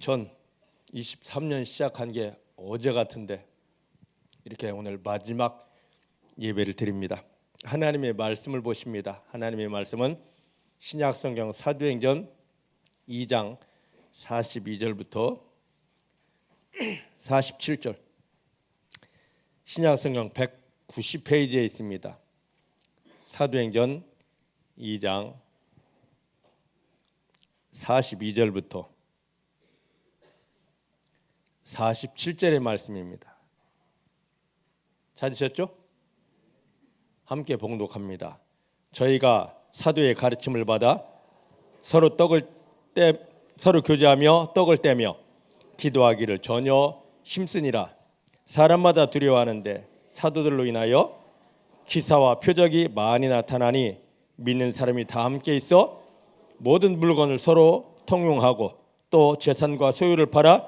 2023년 시작한 게 어제 같은데 이렇게 오늘 마지막 예배를 드립니다. 하나님의 말씀을 보십니다. 하나님의 말씀은 신약성경 사도행전 2장 42절부터 47절, 신약성경 190페이지에 있습니다. 사도행전 2장 42절부터 47절의 말씀입니다. 찾으셨죠? 함께 봉독합니다. 저희가 사도의 가르침을 받아 서로 교제하며 떡을 떼며 기도하기를 전혀 힘쓰니라. 사람마다 두려워하는데 사도들로 인하여 기사와 표적이 많이 나타나니 믿는 사람이 다 함께 있어 모든 물건을 서로 통용하고 또 재산과 소유를 팔아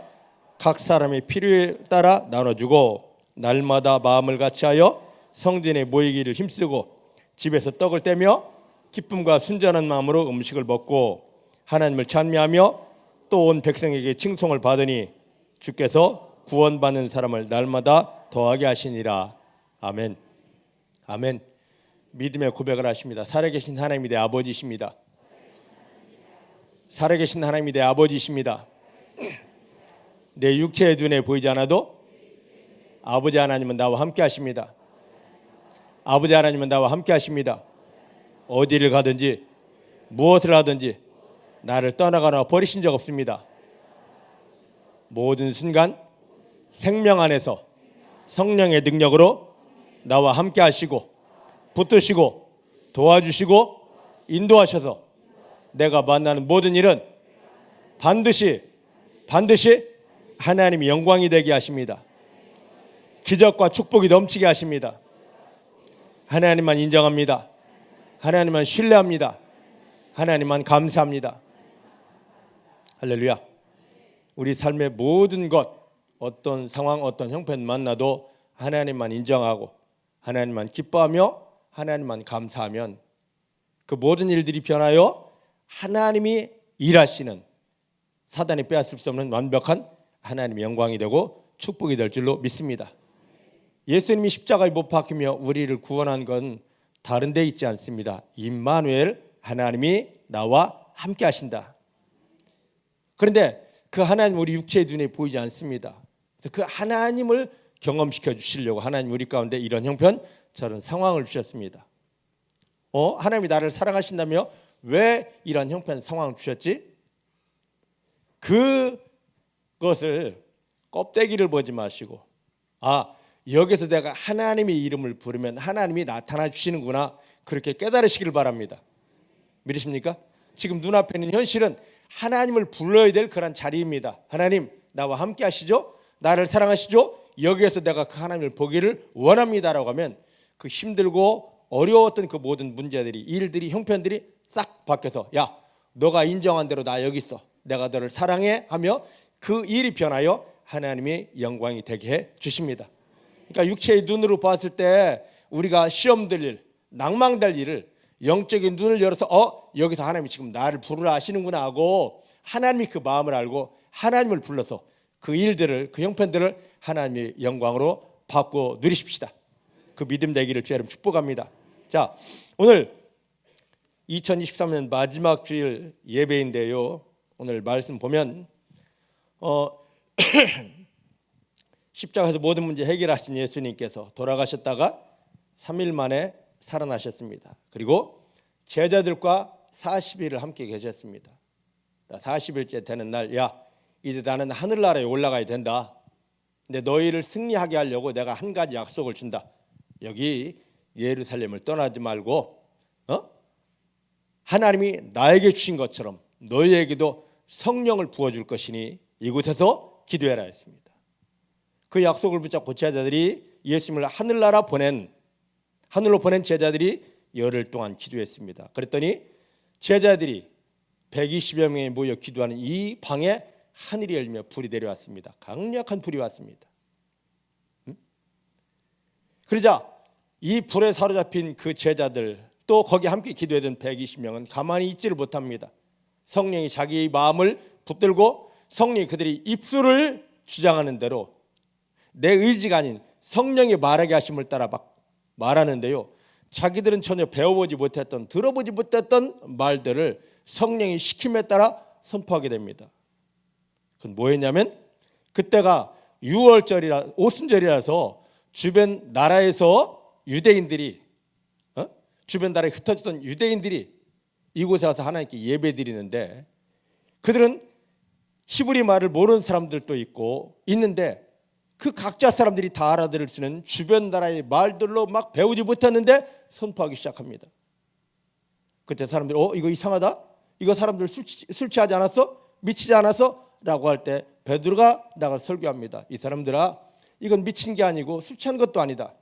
각 사람의 필요에 따라 나눠주고 날마다 마음을 같이하여 성전에 모이기를 힘쓰고 집에서 떡을 떼며 기쁨과 순전한 마음으로 음식을 먹고 하나님을 찬미하며 또 온 백성에게 칭송을 받으니 주께서 구원받는 사람을 날마다 더하게 하시니라. 아멘. 아멘. 믿음의 고백을 하십니다. 살아계신 하나님이 내 아버지십니다. 살아계신 하나님이 내 아버지십니다. 내 육체의 눈에 보이지 않아도 아버지 하나님은 나와 함께 하십니다. 아버지 하나님은 나와 함께 하십니다. 어디를 가든지 무엇을 하든지 나를 떠나거나 버리신 적 없습니다. 모든 순간 생명 안에서 성령의 능력으로 나와 함께 하시고 붙드시고 도와주시고 인도하셔서 내가 만나는 모든 일은 반드시 하나님의 영광이 되게 하십니다. 기적과 축복이 넘치게 하십니다. 하나님만 인정합니다. 하나님만 신뢰합니다. 하나님만 감사합니다. 할렐루야. 우리 삶의 모든 것, 어떤 상황, 어떤 형편 만나도 하나님만 인정하고 하나님만 기뻐하며 하나님만 감사하면 그 모든 일들이 변하여 하나님이 일하시는, 사단이 빼앗을 수 없는 완벽한 하나님의 영광이 되고 축복이 될 줄로 믿습니다. 예수님이 십자가에 못 박히며 우리를 구원한 건 다른 데 있지 않습니다. 임마누엘, 하나님이 나와 함께 하신다. 그런데 그 하나님 우리 육체의 눈에 보이지 않습니다. 그래서 그 하나님을 경험시켜 주시려고 하나님 우리 가운데 이런 형편, 저런 상황을 주셨습니다. 하나님이 나를 사랑하신다며 왜 이런 형편, 상황을 주셨지? 그것을 껍데기를 보지 마시고 여기서 내가 하나님의 이름을 부르면 하나님이 나타나 주시는구나, 그렇게 깨달으시길 바랍니다. 믿으십니까? 지금 눈앞에 있는 현실은 하나님을 불러야 될 그런 자리입니다. 하나님 나와 함께 하시죠? 나를 사랑하시죠? 여기에서 내가 그 하나님을 보기를 원합니다라고 하면 그 힘들고 어려웠던 그 모든 문제들이, 일들이, 형편들이 싹 바뀌어서 야, 너가 인정한 대로 나 여기 있어, 내가 너를 사랑해 하며 그 일이 변하여 하나님의 영광이 되게 해 주십니다. 그러니까 육체의 눈으로 봤을 때 우리가 시험 들 일, 낭망될 일을 영적인 눈을 열어서 여기서 하나님이 지금 나를 부르라 하시는구나 하고 하나님이 그 마음을 알고 하나님을 불러서 그 일들을, 그 형편들을 하나님의 영광으로 바꾸어 누리십시다. 그 믿음 되기를 주의 이름 축복합니다. 자, 오늘 2023년 마지막 주일 예배인데요. 오늘 말씀 보면 십자가에서 모든 문제 해결하신 예수님께서 돌아가셨다가 3일 만에 살아나셨습니다. 그리고 제자들과 40일을 함께 계셨습니다. 40일째 되는 날, 야, 이제 나는 하늘나라에 올라가야 된다. 근데 너희를 승리하게 하려고 내가 한 가지 약속을 준다. 여기 예루살렘을 떠나지 말고 하나님이 나에게 주신 것처럼 너희에게도 성령을 부어줄 것이니 이곳에서 기도해라 했습니다. 그 약속을 붙잡고 제자들이 예수님을 하늘로 보낸 제자들이 열흘 동안 기도했습니다. 그랬더니 제자들이 120여 명이 모여 기도하는 이 방에 하늘이 열리며 불이 내려왔습니다. 강력한 불이 왔습니다. 그러자 이 불에 사로잡힌 그 제자들, 또 거기 함께 기도했던 120명은 가만히 있지를 못합니다. 성령이 자기 마음을 붙들고 성령이 그들이 입술을 주장하는 대로 내 의지가 아닌 성령이 말하게 하심을 따라 막 말하는데요, 자기들은 전혀 배워보지 못했던, 들어보지 못했던 말들을 성령이 시킴에 따라 선포하게 됩니다. 그건 뭐였냐면, 그때가 6월절이라 오순절이라서 주변 나라에서 유대인들이 주변 나라에 흩어졌던 유대인들이 이곳에 와서 하나님께 예배드리는데, 그들은 히브리 말을 모르는 사람들도 있는데 그 각자 사람들이 다 알아들을 수 있는 주변 나라의 말들로 막 배우지 못했는데 선포하기 시작합니다. 그때 사람들이 이거 이상하다? 이거 사람들 술 취하지 않았어? 미치지 않았어? 라고 할 때 베드로가 나가서 설교합니다. 이 사람들아, 이건 미친 게 아니고 술 취한 것도 아니다.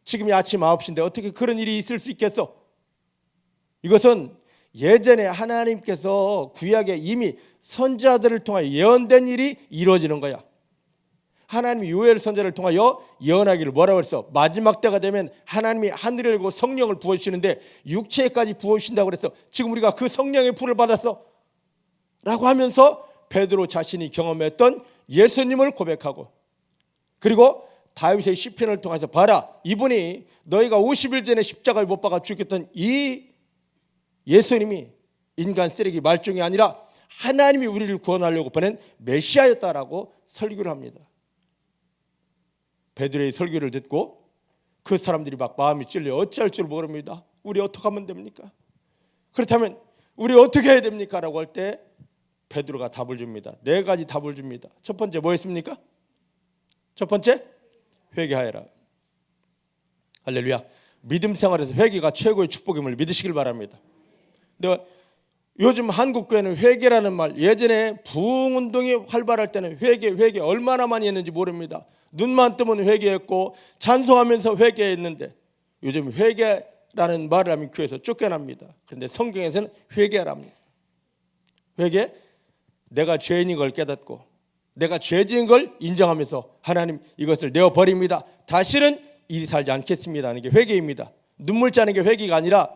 지금이 아침 9시인데 어떻게 그런 일이 있을 수 있겠어? 이것은 예전에 하나님께서 구약에 이미 선지자들을 통하여 예언된 일이 이루어지는 거야. 하나님이 요엘 선지자를 통하여 예언하기를 뭐라고 했어? 마지막 때가 되면 하나님이 하늘을 열고 성령을 부어주시는데 육체까지 부어주신다고 그랬어. 지금 우리가 그 성령의 불을 받았어 라고 하면서 베드로 자신이 경험했던 예수님을 고백하고, 그리고 다윗의 시편을 통해서 봐라, 이분이 너희가 50일 전에 십자가에 못 박아 죽였던 이 예수님이 인간 쓰레기 말종이 아니라 하나님이 우리를 구원하려고 보낸 메시아였다라고 설교를 합니다. 베드로의 설교를 듣고 그 사람들이 막 마음이 찔려 어찌할 줄 모릅니다. 우리 어떻게 하면 됩니까? 그렇다면 우리 어떻게 해야 됩니까? 라고 할 때 베드로가 답을 줍니다. 4가지 답을 줍니다. 첫 번째 뭐였습니까? 첫 번째, 회개하여라. 할렐루야. 믿음 생활에서 회개가 최고의 축복임을 믿으시길 바랍니다. 근데 요즘 한국 교회는 회개라는 말, 예전에 부흥운동이 활발할 때는 회개 얼마나 많이 했는지 모릅니다. 눈만 뜨면 회개했고 찬송하면서 회개했는데, 요즘 회개라는 말을 하면 교회에서 쫓겨납니다. 그런데 성경에서는 회개랍니다. 회개, 내가 죄인인 걸 깨닫고 내가 죄지은 걸 인정하면서 하나님 이것을 내어버립니다. 다시는 이리 살지 않겠습니다 하는 게 회개입니다. 눈물 짜는 게 회개가 아니라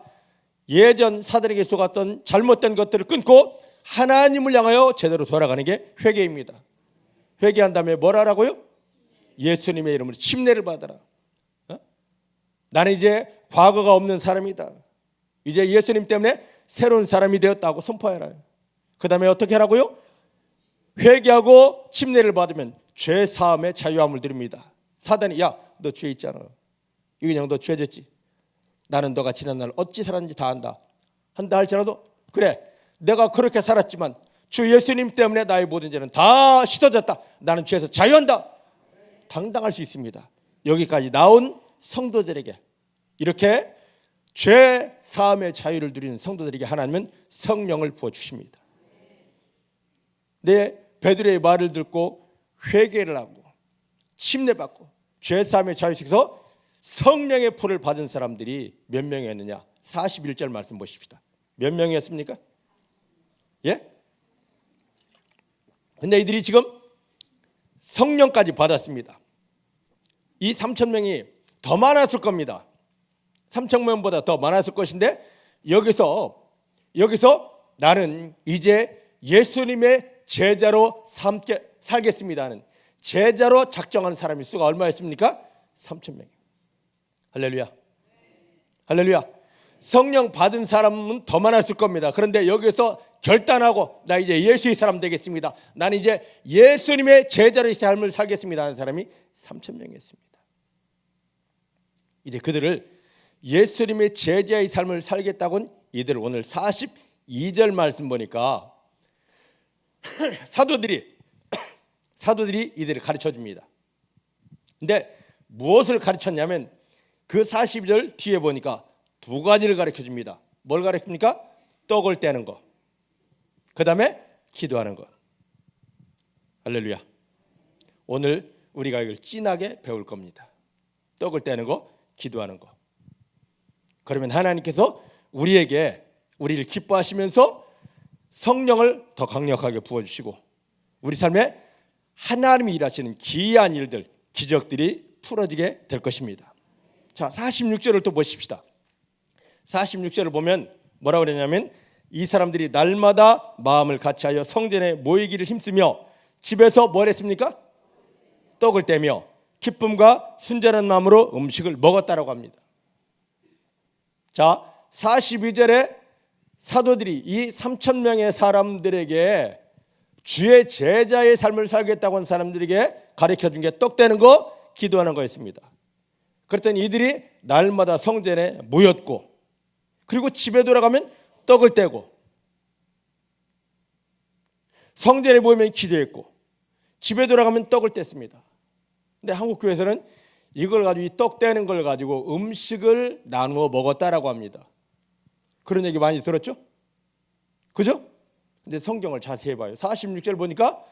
예전 사단에게 속았던 잘못된 것들을 끊고 하나님을 향하여 제대로 돌아가는 게 회개입니다. 회개한 다음에 뭘 하라고요? 예수님의 이름으로 침례를 받아라. 나는 이제 과거가 없는 사람이다. 이제 예수님 때문에 새로운 사람이 되었다고 선포해라. 그 다음에 어떻게 하라고요? 회개하고 침례를 받으면 죄 사함의 자유함을 드립니다. 사단이 야, 너 죄 있잖아. 이근영 너 죄졌지. 나는 너가 지난날 어찌 살았는지 다 안다. 한다 할지라도 그래, 내가 그렇게 살았지만 주 예수님 때문에 나의 모든 죄는 다 씻어졌다. 나는 죄에서 자유한다. 당당할 수 있습니다. 여기까지 나온 성도들에게, 이렇게 죄 사함의 자유를 누리는 성도들에게 하나님은 성령을 부어주십니다. 내 베드로의 말을 듣고 회개를 하고 침례받고 죄 사함의 자유 속에서 성령의 불을 받은 사람들이 몇 명이었느냐? 41절 말씀 보십시다. 몇 명이었습니까? 예? 근데 이들이 지금 성령까지 받았습니다. 이 3,000명이 더 많았을 겁니다. 3,000명보다 더 많았을 것인데 여기서 나는 이제 예수님의 제자로 살겠습니다 하는 제자로 작정한 사람의 수가 얼마였습니까? 3,000명. 할렐루야. 할렐루야. 성령 받은 사람은 더 많았을 겁니다. 그런데 여기서 결단하고 나 이제 예수의 사람 되겠습니다, 나는 이제 예수님의 제자로의 삶을 살겠습니다 하는 사람이 3,000명이었습니다. 이제 그들을 예수님의 제자의 삶을 살겠다고는 이들 오늘 42절 말씀 보니까 사도들이 이들을 가르쳐 줍니다. 근데 무엇을 가르쳤냐면 그 42절 뒤에 보니까 2가지를 가르쳐 줍니다. 뭘 가르칩니까? 떡을 떼는 거, 그 다음에 기도하는 거. 할렐루야. 오늘 우리가 이걸 진하게 배울 겁니다. 떡을 떼는 거, 기도하는 거. 그러면 하나님께서 우리를 기뻐하시면서 성령을 더 강력하게 부어주시고 우리 삶에 하나님이 일하시는 기이한 일들, 기적들이 풀어지게 될 것입니다. 자, 46절을 또 보십시다. 46절을 보면 뭐라고 그러냐면 이 사람들이 날마다 마음을 같이하여 성전에 모이기를 힘쓰며 집에서 뭘 했습니까? 떡을 떼며 기쁨과 순전한 마음으로 음식을 먹었다라고 합니다. 자, 42절에 사도들이 이 3,000명의 사람들에게 주의 제자의 삶을 살겠다고 한 사람들에게 가르쳐준 게 떡 떼는 거, 기도하는 거였습니다. 그랬더니 이들이 날마다 성전에 모였고, 그리고 집에 돌아가면 떡을 떼고, 성전에 모이면 기도했고, 집에 돌아가면 떡을 뗐습니다. 근데 한국 교회에서는 이걸 가지고, 이 떡 떼는 걸 가지고 음식을 나누어 먹었다라고 합니다. 그런 얘기 많이 들었죠? 그죠? 근데 성경을 자세히 봐요. 46절 보니까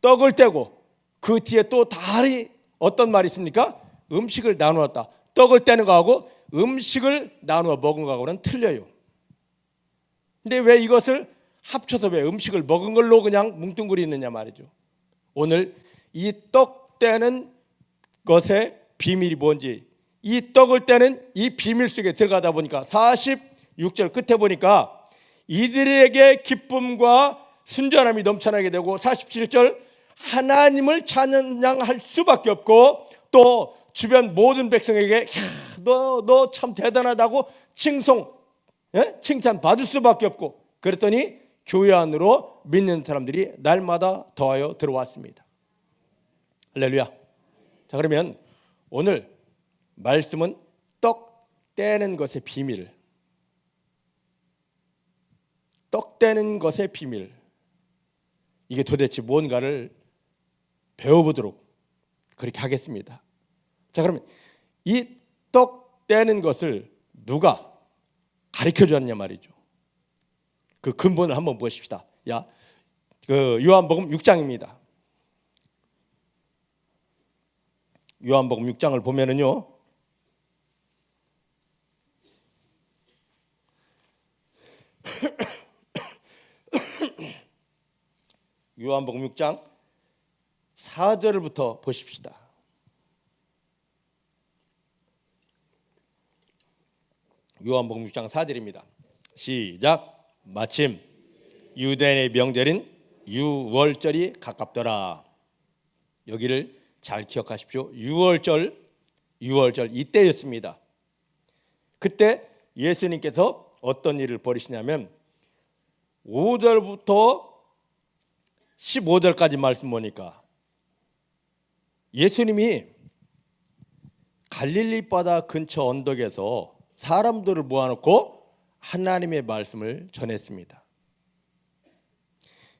떡을 떼고, 그 뒤에 또 다리 어떤 말이 있습니까? 음식을 나누었다. 떡을 떼는 거하고 음식을 나누어 먹은 거하고는 틀려요. 근데 왜 이것을 합쳐서 왜 음식을 먹은 걸로 그냥 뭉뚱그리느냐 말이죠. 오늘 이 떡 떼는 것의 비밀이 뭔지, 이 떡을 떼는 이 비밀 속에 들어가다 보니까 46절 끝에 보니까 이들에게 기쁨과 순전함이 넘쳐나게 되고, 47절 하나님을 찬양할 수밖에 없고, 또 주변 모든 백성에게 너 참 대단하다고 칭찬 받을 수밖에 없고, 그랬더니 교회 안으로 믿는 사람들이 날마다 더하여 들어왔습니다. 할렐루야. 자, 그러면 오늘 말씀은 떡 떼는 것의 비밀, 떡 떼는 것의 비밀, 이게 도대체 뭔가를 배워보도록 그렇게 하겠습니다. 자, 그러면 이 떡 떼는 것을 누가 가르쳐 줬냐 말이죠. 그 근본을 한번 보십시다. 요한복음 6장입니다. 요한복음 6장을 보면은요, 요한복음 6장 4절부터 보십시다. 요한복음 6장 4절입니다. 시작. 마침 유대인의 명절인 유월절이 가깝더라. 여기를 잘 기억하십시오. 유월절 이때였습니다. 그때 예수님께서 어떤 일을 벌이시냐면 5절부터 15절까지 말씀 보니까 예수님이 갈릴리 바다 근처 언덕에서 사람들을 모아놓고 하나님의 말씀을 전했습니다.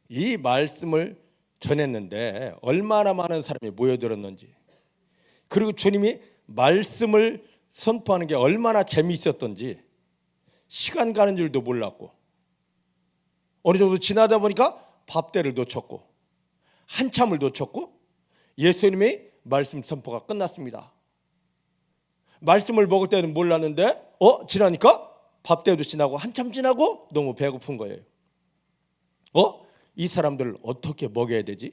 이 말씀을 전했는데 얼마나 많은 사람이 모여들었는지, 그리고 주님이 말씀을 선포하는 게 얼마나 재미있었던지 시간 가는 줄도 몰랐고, 어느 정도 지나다 보니까 밥때를 놓쳤고 한참을 놓쳤고 예수님의 말씀 선포가 끝났습니다. 말씀을 먹을 때는 몰랐는데 지나니까 밥때도 지나고 한참 지나고 너무 배고픈 거예요. 이 사람들을 어떻게 먹여야 되지?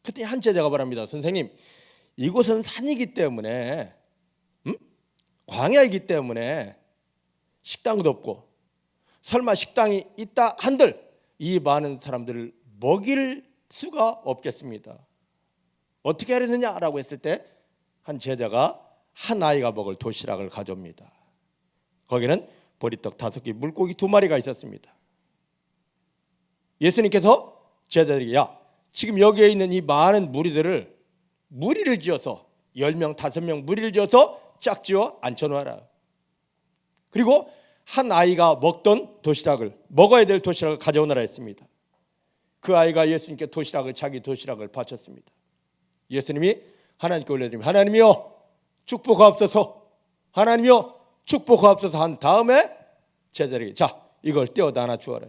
그때 한 제자가 말합니다. 선생님, 이곳은 산이기 때문에 광야이기 때문에 식당도 없고, 설마 식당이 있다 한들 이 많은 사람들을 먹일 수가 없겠습니다. 어떻게 하려느냐라고 했을 때 한 제자가 한 아이가 먹을 도시락을 가져옵니다. 거기는 보리떡 5개, 물고기 2마리가 있었습니다. 예수님께서 제자들에게 지금 여기에 있는 이 많은 무리들을 무리를 지어서 10명, 5명 무리를 지어서 짝지어 앉혀놓아라. 그리고 한 아이가 먹어야 될 도시락을 가져오너라 했습니다. 그 아이가 예수님께 자기 도시락을 바쳤습니다. 예수님이 하나님께 올려드리면 하나님이여 축복하옵소서, 하나님이여 축복하옵소서 한 다음에 제자들에게 이걸 떼어다 하나 주어라.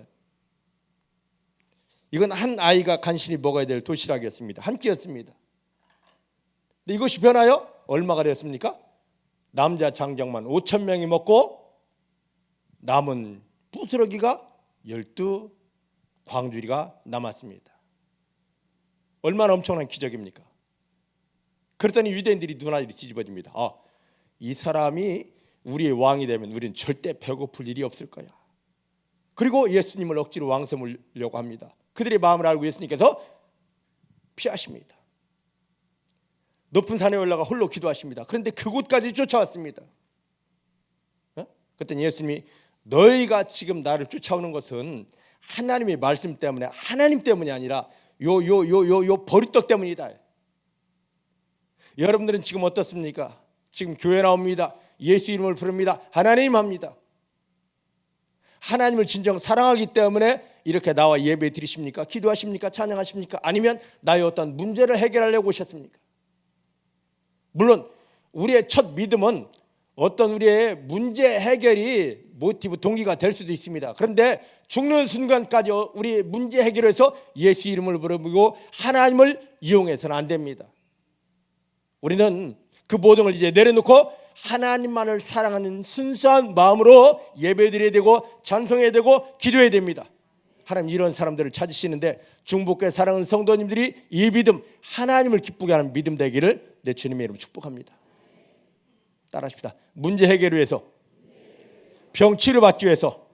이건 한 아이가 간신히 먹어야 될 도시락이었습니다. 한 끼였습니다. 근데 이것이 변하여 얼마가 되었습니까? 남자 장정만 5,000명이 먹고 남은 부스러기가 12광주리가 남았습니다. 얼마나 엄청난 기적입니까? 그랬더니 유대인들이 눈알이 뒤집어집니다. 이 사람이 우리의 왕이 되면 우리는 절대 배고플 일이 없을 거야. 그리고 예수님을 억지로 왕세물려고 합니다. 그들의 마음을 알고 예수님께서 피하십니다. 높은 산에 올라가 홀로 기도하십니다. 그런데 그곳까지 쫓아왔습니다. 그랬더니 예수님이 너희가 지금 나를 쫓아오는 것은 하나님의 말씀 때문에, 하나님 때문이 아니라 요 버리떡 때문이다. 여러분들은 지금 어떻습니까? 지금 교회 나옵니다. 예수 이름을 부릅니다. 하나님 합니다. 하나님을 진정 사랑하기 때문에 이렇게 나와 예배 드리십니까? 기도하십니까? 찬양하십니까? 아니면 나의 어떤 문제를 해결하려고 오셨습니까? 물론 우리의 첫 믿음은 어떤 우리의 문제 해결이 모티브, 동기가 될 수도 있습니다. 그런데 죽는 순간까지 우리 문제 해결에서 예수 이름을 부르고 하나님을 이용해서는 안 됩니다. 우리는 그 모든 걸 이제 내려놓고 하나님만을 사랑하는 순수한 마음으로 예배드려야 되고 찬송해야 되고 기도해야 됩니다. 하나님 이런 사람들을 찾으시는데 중복교회 사랑하는 성도님들이 이 믿음, 하나님을 기쁘게 하는 믿음 되기를 내 주님의 이름으로 축복합니다. 따라하십시다. 문제 해결을 위해서, 병 치료받기 위해서,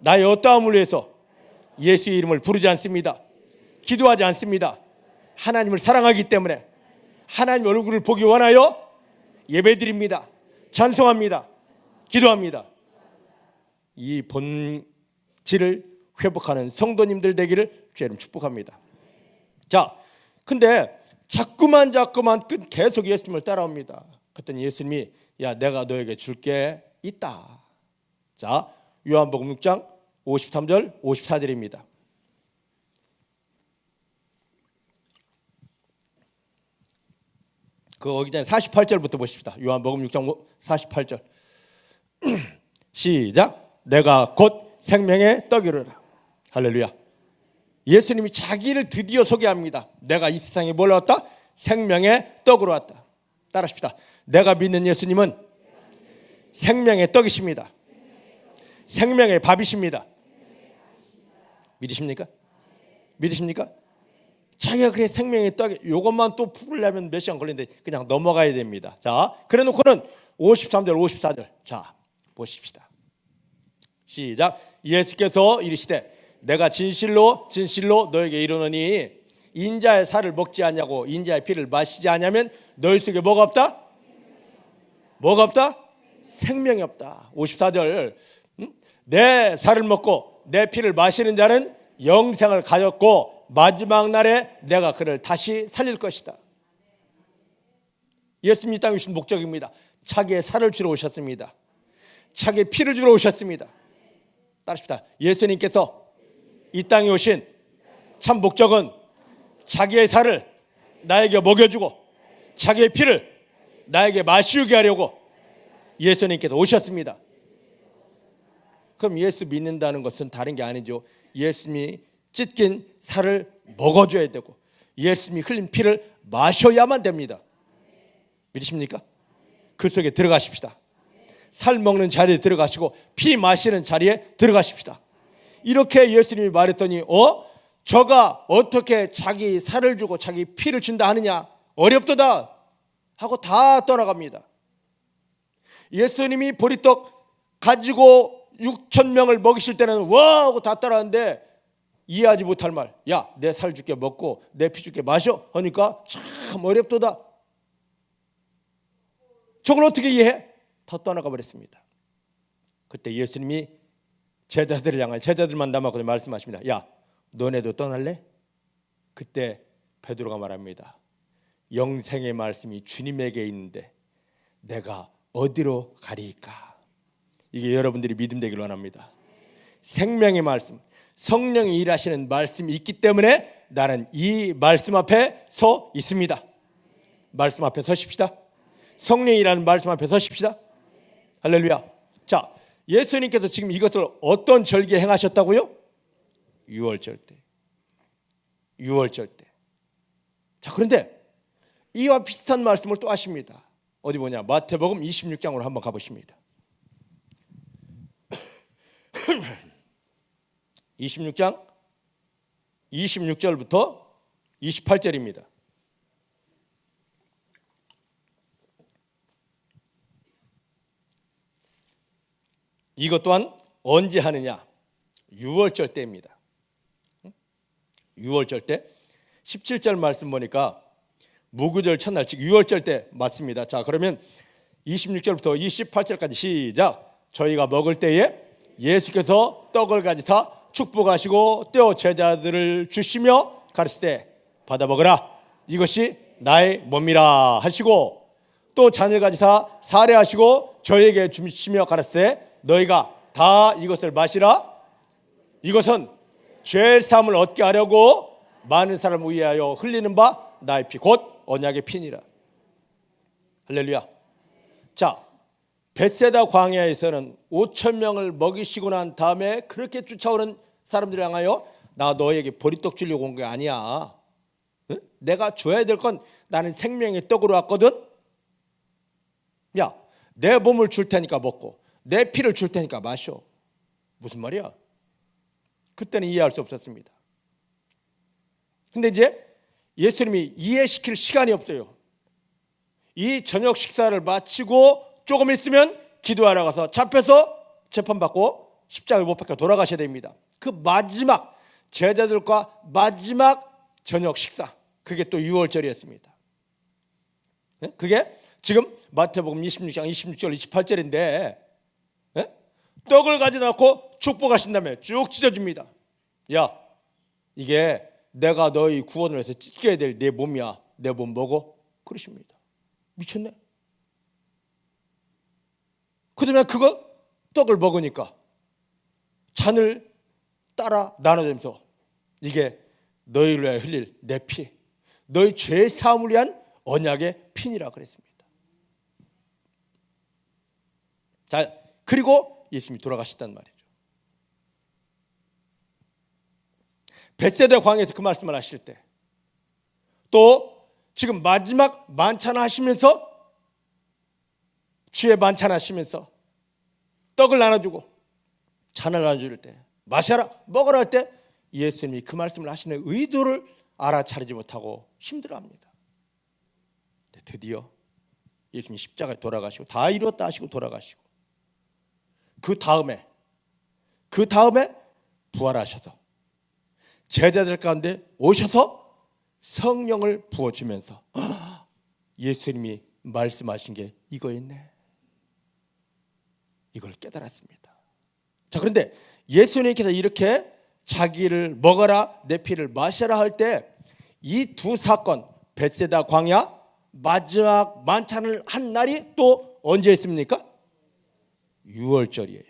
나의 어떠함을 위해서 예수의 이름을 부르지 않습니다. 기도하지 않습니다. 하나님을 사랑하기 때문에 하나님 얼굴을 보기 원하여 예배드립니다. 찬송합니다. 기도합니다. 이 본질을 회복하는 성도님들 되기를 주의 이름 축복합니다. 자, 근데 자꾸만 계속 예수님을 따라옵니다. 그랬더니 예수님이 야, 내가 너에게 줄 게 있다. 자, 요한복음 6장 53절 54절입니다. 거기 전에 48절부터 보십시다. 요한복음 6장 48절. 시작. 내가 곧 생명의 떡이로라. 할렐루야. 예수님이 자기를 드디어 소개합니다. 내가 이 세상에 뭘 왔다? 생명의 떡으로 왔다. 따라하십시다. 내가 믿는 예수님은 생명의 떡이십니다. 생명의 밥이십니다. 믿으십니까? 믿으십니까? 자기가 그래 생명의 떡, 이것만 또 풀으려면 몇 시간 걸리는데 그냥 넘어가야 됩니다. 자, 그래 놓고는 53절 54절 자 보십시다. 시작. 예수께서 이르시되 내가 진실로 너에게 이르노니 인자의 살을 먹지 않냐고 인자의 피를 마시지 않냐면 너희 속에 뭐가 없다? 뭐가 없다? 생명이 없다. 54절 내 살을 먹고 내 피를 마시는 자는 영생을 가졌고 마지막 날에 내가 그를 다시 살릴 것이다. 예수님이 이 땅에 오신 목적입니다. 자기의 살을 주러 오셨습니다. 자기의 피를 주러 오셨습니다. 따르십시다. 예수님께서 이 땅에 오신 참 목적은 자기의 살을 나에게 먹여주고 자기의 피를 나에게 마시게 하려고 예수님께서 오셨습니다. 그럼 예수 믿는다는 것은 다른 게 아니죠. 예수님이 찢긴 살을 먹어줘야 되고 예수님이 흘린 피를 마셔야만 됩니다. 믿으십니까? 그 속에 들어가십시다. 살 먹는 자리에 들어가시고 피 마시는 자리에 들어가십시다. 이렇게 예수님이 말했더니 저가 어떻게 자기 살을 주고 자기 피를 준다 하느냐, 어렵도다 하고 다 떠나갑니다. 예수님이 보리떡 가지고 6,000명을 먹이실 때는 와 하고 다 따라하는데 이해하지 못할 말, 야, 내 살 줄게 먹고 내 피 줄게 마셔 하니까 참 어렵도다. 저걸 어떻게 이해해? 다 떠나가 버렸습니다. 그때 예수님이 제자들을 향해, 제자들만 남았거든요. 말씀하십니다. 야, 너네도 떠날래? 그때 베드로가 말합니다. 영생의 말씀이 주님에게 있는데 내가 어디로 가리이까? 이게 여러분들이 믿음 되기를 원합니다. 생명의 말씀, 성령이 일하시는 말씀이 있기 때문에 나는 이 말씀 앞에 서 있습니다. 말씀 앞에 서십시다. 성령이라는 말씀 앞에 서십시다. 할렐루야. 자, 예수님께서 지금 이것을 어떤 절기에 행하셨다고요? 유월절 때. 유월절 때. 자, 그런데 이와 비슷한 말씀을 또 하십니다. 어디 보냐? 마태복음 26장으로 한번 가보십니다. 26장 26절부터 28절입니다. 이것 또한 언제 하느냐? 유월절 때입니다. 유월절 때 17절 말씀 보니까 무교절 첫날 즉 유월절 때 맞습니다. 자, 그러면 26절부터 28절까지 시작. 저희가 먹을 때에 예수께서 떡을 가지사 축복하시고 떼어 제자들을 주시며 가르치되 받아 먹으라, 이것이 나의 몸이라 하시고, 또 잔을 가지사 사례하시고 저에게 주시며 가르치되 너희가 다 이것을 마시라, 이것은 죄 사함을 얻게 하려고 많은 사람을 위하여 흘리는 바 나의 피 곧 언약의 피니라. 할렐루야. 자, 벳세다 광야에서는 5,000명을 먹이시고 난 다음에 그렇게 쫓아오는 사람들을 향하여 나 너에게 보리떡 주려고 온 게 아니야. 응? 내가 줘야 될 건 나는 생명의 떡으로 왔거든. 야, 내 몸을 줄 테니까 먹고 내 피를 줄 테니까 마셔. 무슨 말이야? 그때는 이해할 수 없었습니다. 근데 이제 예수님이 이해시킬 시간이 없어요. 이 저녁 식사를 마치고 조금 있으면 기도하러 가서 잡혀서 재판받고 십자가에 못 박혀 돌아가셔야 됩니다. 그 마지막 제자들과 마지막 저녁 식사, 그게 또 유월절이었습니다. 그게 지금 마태복음 26장 26절 28절인데 떡을 가져다 놓고 축복하신 다음에 쭉 찢어줍니다. 야, 이게 내가 너희 구원을 위해서 찢겨야 될 내 몸이야. 내 몸 먹어. 그러십니다. 미쳤네. 그다음에 그거 떡을 먹으니까 잔을 따라 나눠주면서 이게 너희를 위하여 흘릴 내 피, 너희 죄 사함을 위한 언약의 피니라 그랬습니다. 자, 그리고 예수님이 돌아가셨단 말이죠. 벳세다 광야에서 그 말씀을 하실 때, 또 지금 마지막 만찬 하시면서, 주의 만찬 하시면서 떡을 나눠주고 잔을 나눠줄 때, 마셔라 먹으라 할 때 예수님이 그 말씀을 하시는 의도를 알아차리지 못하고 힘들어합니다. 드디어 예수님이 십자가에 돌아가시고 다 이루었다 하시고 돌아가시고, 그 다음에 부활하셔서 제자들 가운데 오셔서 성령을 부어주면서 예수님이 말씀하신 게 이거였네, 이걸 깨달았습니다. 자, 그런데 예수님께서 이렇게 자기를 먹어라 내 피를 마셔라 할 때 이 두 사건, 벳세다 광야 마지막 만찬을 한 날이 또 언제 있습니까? 유월절이에요.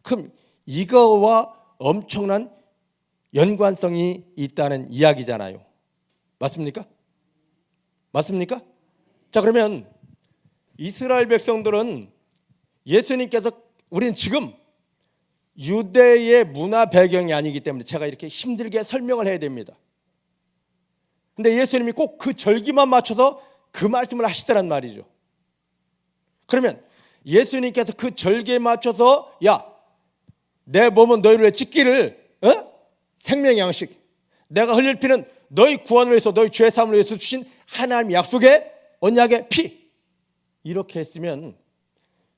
그럼 이거와 엄청난 연관성이 있다는 이야기잖아요. 맞습니까? 맞습니까? 자, 그러면 이스라엘 백성들은 예수님께서, 우리는 지금 유대의 문화 배경이 아니기 때문에 제가 이렇게 힘들게 설명을 해야 됩니다. 근데 예수님이 꼭 그 절기만 맞춰서 그 말씀을 하시더란 말이죠. 그러면 예수님께서 그 절기에 맞춰서 야, 내 몸은 너희를 위해 찢기를, 생명의 양식, 내가 흘릴 피는 너희 구원을 위해서, 너희 죄 사함을 위해서 주신 하나님의 약속의 언약의 피, 이렇게 했으면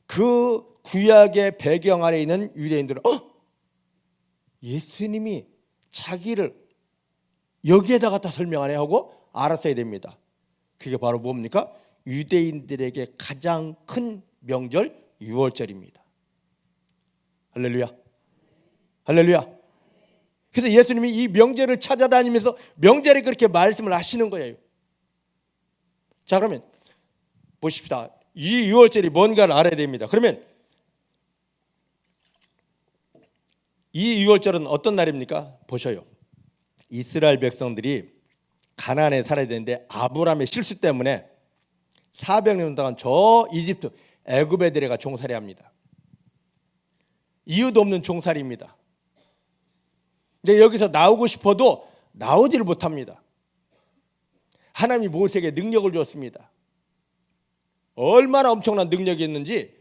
그 구약의 배경 아래 있는 유대인들은 예수님이 자기를 여기에다 갖다 설명하네 하고 알았어야 됩니다. 그게 바로 뭡니까? 유대인들에게 가장 큰 명절 유월절입니다. 할렐루야. 할렐루야. 그래서 예수님이 이 명절을 찾아다니면서 명절에 그렇게 말씀을 하시는 거예요. 자, 그러면 보십시다. 이 유월절이 뭔가를 알아야 됩니다. 그러면 이 유월절은 어떤 날입니까? 보셔요. 이스라엘 백성들이 가나안에 살아야 되는데 아브라함의 실수 때문에 400년 동안 저 이집트 애굽에 데려가 종살이 합니다. 이유도 없는 종살이입니다. 이제 여기서 나오고 싶어도 나오지를 못합니다. 하나님이 모세에게 능력을 줬습니다. 얼마나 엄청난 능력이 있는지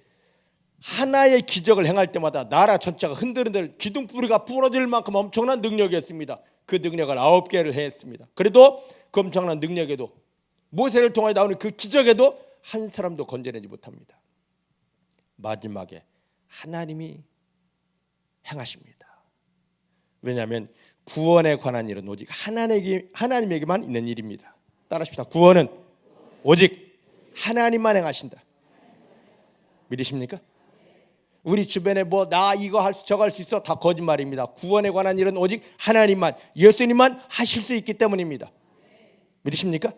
하나의 기적을 행할 때마다 나라 전체가 흔들흔들 기둥뿌리가 부러질 만큼 엄청난 능력이었습니다. 그 능력을 9개를 했습니다. 그래도 그 엄청난 능력에도, 모세를 통해 나오는 그 기적에도 한 사람도 건져내지 못합니다. 마지막에 하나님이 행하십니다. 왜냐하면 구원에 관한 일은 오직 하나님에게만 있는 일입니다. 따라하십시다. 구원은 오직 하나님만 행하신다. 믿으십니까? 우리 주변에 뭐 나 이거 할 수 저거 할 수 있어 다 거짓말입니다. 구원에 관한 일은 오직 하나님만, 예수님만 하실 수 있기 때문입니다. 믿으십니까?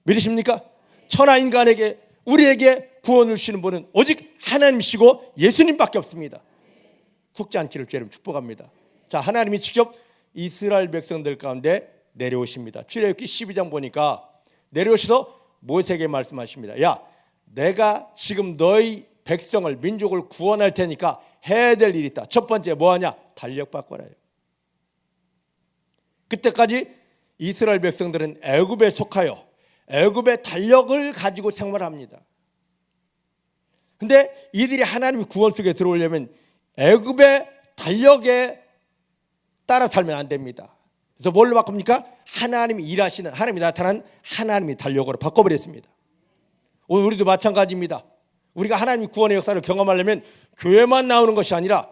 믿으십니까? 천하 인간에게 우리에게 구원을 주시는 분은 오직 하나님이시고 예수님밖에 없습니다. 속지 않기를 주님 축복합니다. 자, 하나님이 직접 이스라엘 백성들 가운데 내려오십니다. 출애굽기 12장 보니까 내려오셔서 모세에게 말씀하십니다. 야, 내가 지금 너희 백성을, 민족을 구원할 테니까 해야 될 일이 있다. 첫 번째 뭐하냐? 달력 바꿔라요. 그때까지 이스라엘 백성들은 애굽에 속하여 애굽의 달력을 가지고 생활합니다. 근데 이들이 하나님의 구원 속에 들어오려면 애굽의 달력에 따라 살면 안 됩니다. 그래서 뭘로 바꿉니까? 하나님이 일하시는, 하나님이 나타난 하나님의 달력으로 바꿔버렸습니다. 오늘 우리도 마찬가지입니다. 우리가 하나님의 구원의 역사를 경험하려면 교회만 나오는 것이 아니라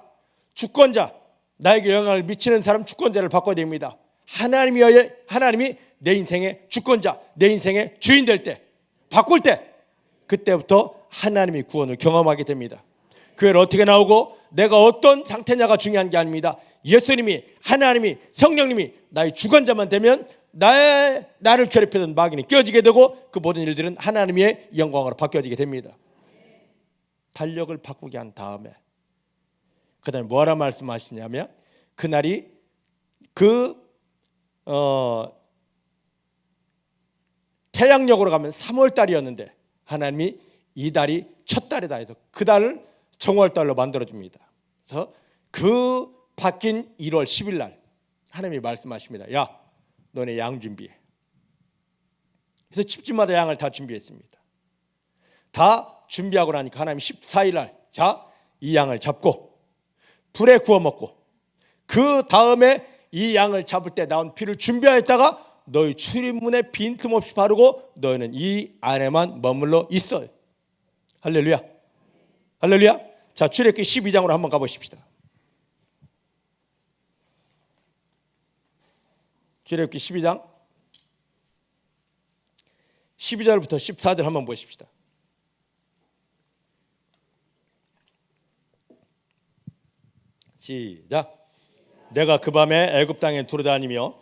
주권자, 나에게 영향을 미치는 사람 주권자를 바꿔야 됩니다. 하나님이 내 인생의 주권자, 내 인생의 주인 될 때, 바꿀 때, 그때부터 하나님의 구원을 경험하게 됩니다. 교회를 어떻게 나오고 내가 어떤 상태냐가 중요한 게 아닙니다. 예수님이, 하나님이, 성령님이 나의 주권자만 되면 나를 괴롭히던 마귀는 깨어지게 되고 그 모든 일들은 하나님의 영광으로 바뀌어지게 됩니다. 달력을 바꾸게 한 다음에 그 다음에 뭐라 말씀하시냐면 그날이 태양력으로 가면 3월달이었는데 하나님이 이 달이 첫 달이다 해서 그 달을 정월달로 만들어줍니다. 그래서 그 바뀐 1월 10일 날 하나님이 말씀하십니다. 야, 너네 양 준비해. 그래서 집집마다 양을 다 준비했습니다. 다 준비하고 나니까 하나님이 14일 날 자, 이 양을 잡고 불에 구워 먹고 그 다음에 이 양을 잡을 때 나온 피를 준비하였다가 너희 출입문에 빈틈없이 바르고 너희는 이 안에만 머물러 있어요. 할렐루야. 할렐루야. 자, 출애굽기 12장으로 한번 가보십시다. 출애굽기 12장 12절부터 14절 한번 보십시다. 시작. 내가 그 밤에 애굽 땅에 두루다니며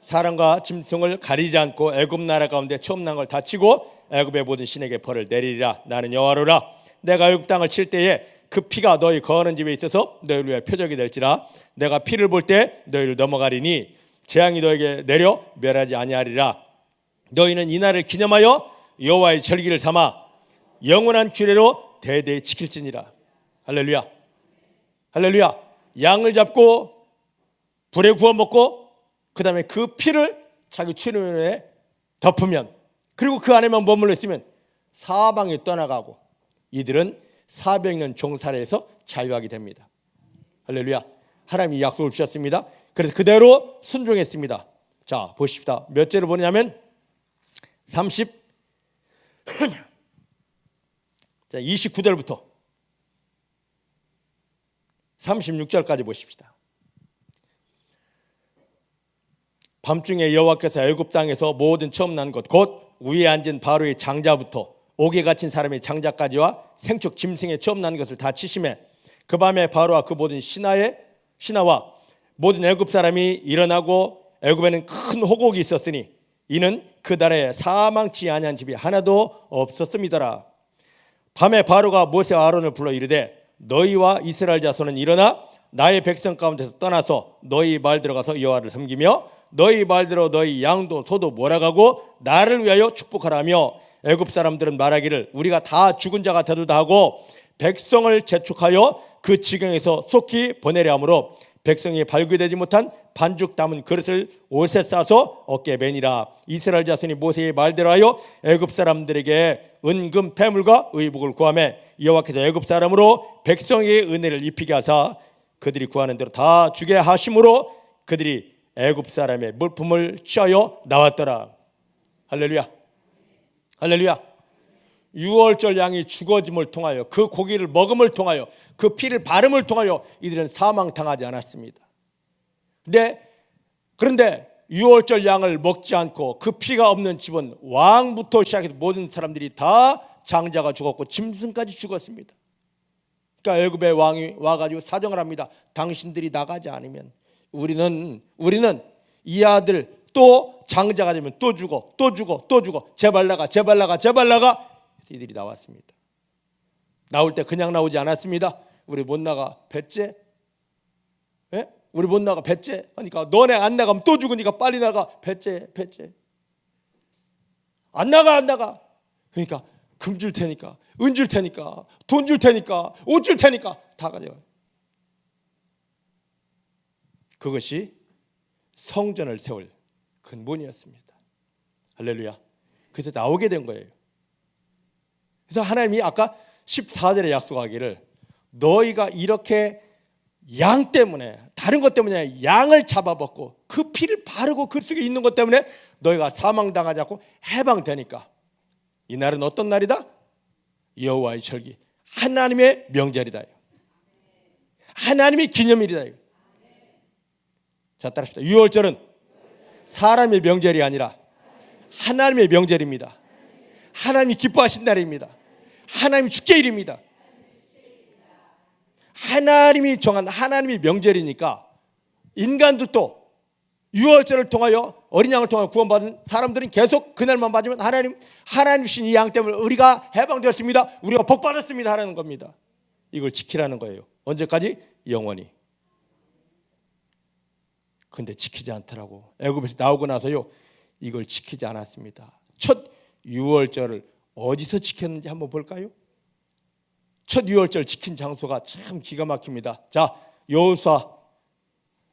사람과 짐승을 가리지 않고 애굽 나라 가운데 처음 난 걸 다 치고 애굽의 모든 신에게 벌을 내리리라. 나는 여호와로라. 내가 애굽 땅을 칠 때에 그 피가 너희 거하는 집에 있어서 너희를 위해 표적이 될지라. 내가 피를 볼 때 너희를 넘어가리니 재앙이 너에게 내려 멸하지 아니하리라. 너희는 이 날을 기념하여 여호와의 절기를 삼아 영원한 규례로 대대히 지킬지니라. 할렐루야. 할렐루야. 양을 잡고 불에 구워 먹고 그 다음에 그 피를 자기 출입문에 덮으면 그리고 그 안에만 머물러 있으면 사방에 떠나가고 이들은 400년 종살이에서 자유하게 됩니다. 할렐루야. 하나님이 약속을 주셨습니다. 그래서 그대로 순종했습니다. 자, 보십시다. 몇 절을 보냐면 29절부터 36절까지 보십시다. 밤중에 여호와께서 애굽 땅에서 모든 처음 난 것 곧 위에 앉은 바로의 장자부터 옥에 갇힌 사람의 장자까지와 생축 짐승의 처음 난 것을 다 치심에 그 밤에 바로와 그 모든 신하와 모든 애굽 사람이 일어나고 애굽에는 큰 호곡이 있었으니 이는 그 달에 사망치 아니한 집이 하나도 없었음이더라. 밤에 바로가 모세와 아론을 불러 이르되 너희와 이스라엘 자손은 일어나 나의 백성 가운데서 떠나서 너희 말 들어가서 여호와를 섬기며 너희 말대로 너희 양도 소도 몰아가고 나를 위하여 축복하라며 애굽 사람들은 말하기를 우리가 다 죽은 자 같아도다 하고 백성을 재촉하여 그 지경에서 속히 보내려 하므로 백성이 발굴되지 못한 반죽 담은 그릇을 옷에 싸서 어깨에 매니라. 이스라엘 자손이 모세의 말대로 하여 애굽 사람들에게 은금 패물과 의복을 구하며 여호와께서 애굽 사람으로 백성에게 은혜를 입히게 하사 그들이 구하는 대로 다 주게 하심으로 그들이 애굽 사람의 물품을 취하여 나왔더라. 할렐루야. 할렐루야. 유월절 양이 죽어짐을 통하여 그 고기를 먹음을 통하여 그 피를 바름을 통하여 이들은 사망당하지 않았습니다. 그런데 유월절 양을 먹지 않고 그 피가 없는 집은 왕부터 시작해서 모든 사람들이 다 장자가 죽었고 짐승까지 죽었습니다. 그러니까 애굽의 왕이 와가지고 사정을 합니다. 당신들이 나가지 않으면 우리는 이 아들 또 장자가 되면 또 죽어 제발 나가. 그래서 이들이 나왔습니다. 나올 때 그냥 나오지 않았습니다. 우리 못 나가 뱃째? 예? 우리 못 나가 뱃째? 하니까 너네 안 나가면 또 죽으니까 빨리 나가. 뱃째 안 나가. 그러니까 금 줄 테니까, 은 줄 테니까, 돈 줄 테니까, 옷 줄 테니까 다 가져가. 그것이 성전을 세울 근본이었습니다. 할렐루야. 그래서 나오게 된 거예요. 그래서 하나님이 아까 14절에 약속하기를 너희가 이렇게 양 때문에, 다른 것 때문에 양을 잡아먹고 그 피를 바르고 그 속에 있는 것 때문에 너희가 사망당하지 않고 해방되니까 이 날은 어떤 날이다? 여호와의 절기, 하나님의 명절이다. 하나님의 기념일이다. 자, 따라합시다. 유월절은 사람의 명절이 아니라 하나님의 명절입니다. 하나님이 기뻐하신 날입니다. 하나님의 축제일입니다. 하나님이 정한 하나님의 명절이니까 인간들도 유월절을 통하여 어린 양을 통하여 구원받은 사람들은 계속 그날만 맞으면 하나님 주신 이 양 때문에 우리가 해방되었습니다. 우리가 복받았습니다 하라는 겁니다. 이걸 지키라는 거예요. 언제까지? 영원히. 근데 지키지 않더라고. 애굽에서 나오고 나서요 이걸 지키지 않았습니다. 첫 유월절을 어디서 지켰는지 한번 볼까요? 첫 유월절 지킨 장소가 참 기가 막힙니다. 자, 여호수아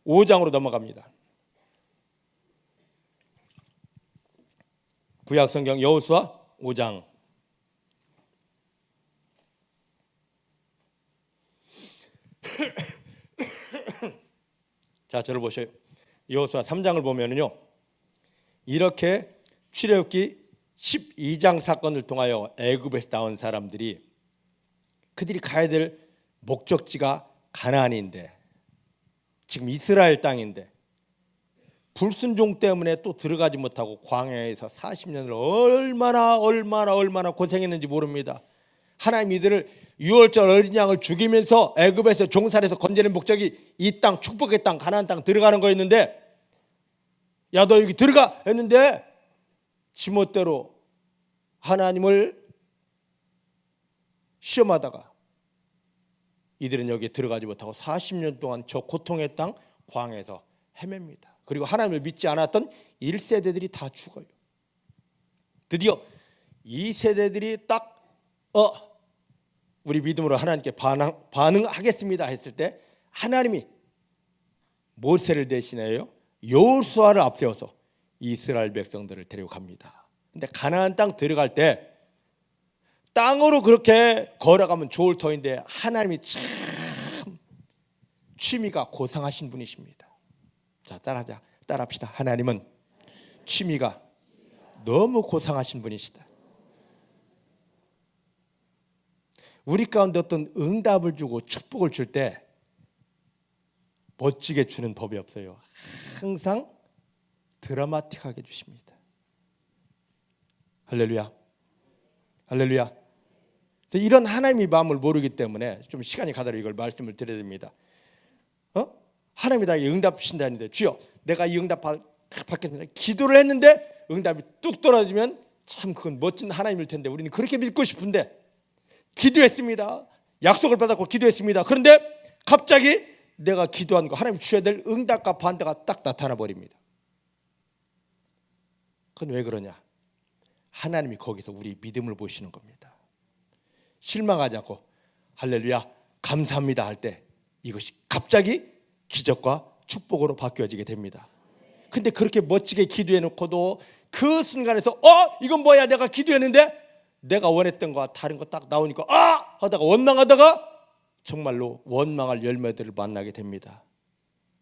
5장으로 넘어갑니다. 구약성경 여호수아 5장. 자, 저를 보셔요. 여호수아 3장을 보면은요 이렇게 출애굽기 12장 사건을 통하여 애굽에서 나온 사람들이 그들이 가야 될 목적지가 가나안인데 지금 이스라엘 땅인데 불순종 때문에 또 들어가지 못하고 광야에서 40년을 얼마나 고생했는지 모릅니다. 하나님 이들을 유월절 어린 양을 죽이면서 애굽에서 종살에서 건져낸 목적이 이 땅, 축복의 땅, 가나안 땅 들어가는 거였는데 야 너 여기 들어가 했는데 지멋대로 하나님을 시험하다가 이들은 여기에 들어가지 못하고 40년 동안 저 고통의 땅 광야에서 헤맵니다. 그리고 하나님을 믿지 않았던 1세대들이 다 죽어요. 드디어 2세대들이 딱 우리 믿음으로 하나님께 반응하겠습니다 했을 때 하나님이 모세를 대신하여 여호수아를 앞세워서 이스라엘 백성들을 데리고 갑니다. 근데 가나안 땅 들어갈 때 땅으로 그렇게 걸어가면 좋을 터인데 하나님이 참 취미가 고상하신 분이십니다. 자, 따라합시다. 하나님은 취미가 너무 고상하신 분이시다. 우리 가운데 어떤 응답을 주고 축복을 줄 때 멋지게 주는 법이 없어요. 항상 드라마틱하게 주십니다. 할렐루야. 할렐루야. 이런 하나님의 마음을 모르기 때문에 좀 시간이 가더라도 이걸 말씀을 드려야 됩니다. 하나님이 나에게 응답 주신다 했는데 주여 내가 이 응답 받겠습니다. 기도를 했는데 응답이 뚝 떨어지면 참 그건 멋진 하나님일 텐데 우리는 그렇게 믿고 싶은데 기도했습니다. 약속을 받았고 기도했습니다. 그런데 갑자기 내가 기도한 거 하나님 주셔야 될 응답과 반대가 딱 나타나 버립니다. 그건 왜 그러냐? 하나님이 거기서 우리 믿음을 보시는 겁니다. 실망하지 않고 할렐루야 감사합니다 할 때 이것이 갑자기 기적과 축복으로 바뀌어지게 됩니다. 근데 그렇게 멋지게 기도해 놓고도 그 순간에서 이건 뭐야 내가 기도했는데 내가 원했던 거와 다른 거 딱 나오니까 하다가 원망하다가 정말로 원망할 열매들을 만나게 됩니다.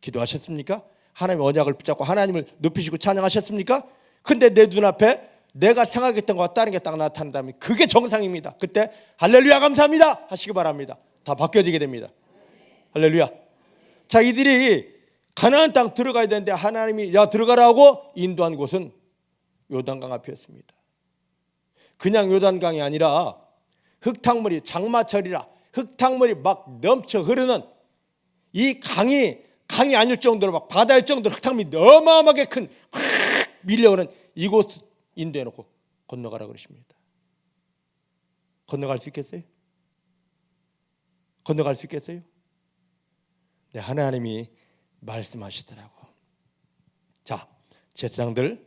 기도하셨습니까? 하나님의 언약을 붙잡고 하나님을 높이시고 찬양하셨습니까? 근데 내 눈앞에 내가 생각했던 것과 다른 게 딱 나타난다면 그게 정상입니다. 그때 할렐루야 감사합니다 하시기 바랍니다. 다 바뀌어지게 됩니다. 할렐루야. 자, 이들이 가나안 땅 들어가야 되는데 하나님이 야 들어가라고 인도한 곳은 요단강 앞이었습니다. 그냥 요단강이 아니라 흙탕물이 장마철이라 흙탕물이 막 넘쳐 흐르는 이 강이 아닐 정도로 막 바다일 정도로 흙탕물이 어마어마하게 큰 밀려오는 이곳 인도해 놓고 건너가라 그러십니다. 건너갈 수 있겠어요? 건너갈 수 있겠어요? 네, 하나님이 말씀하시더라고. 자, 제사장들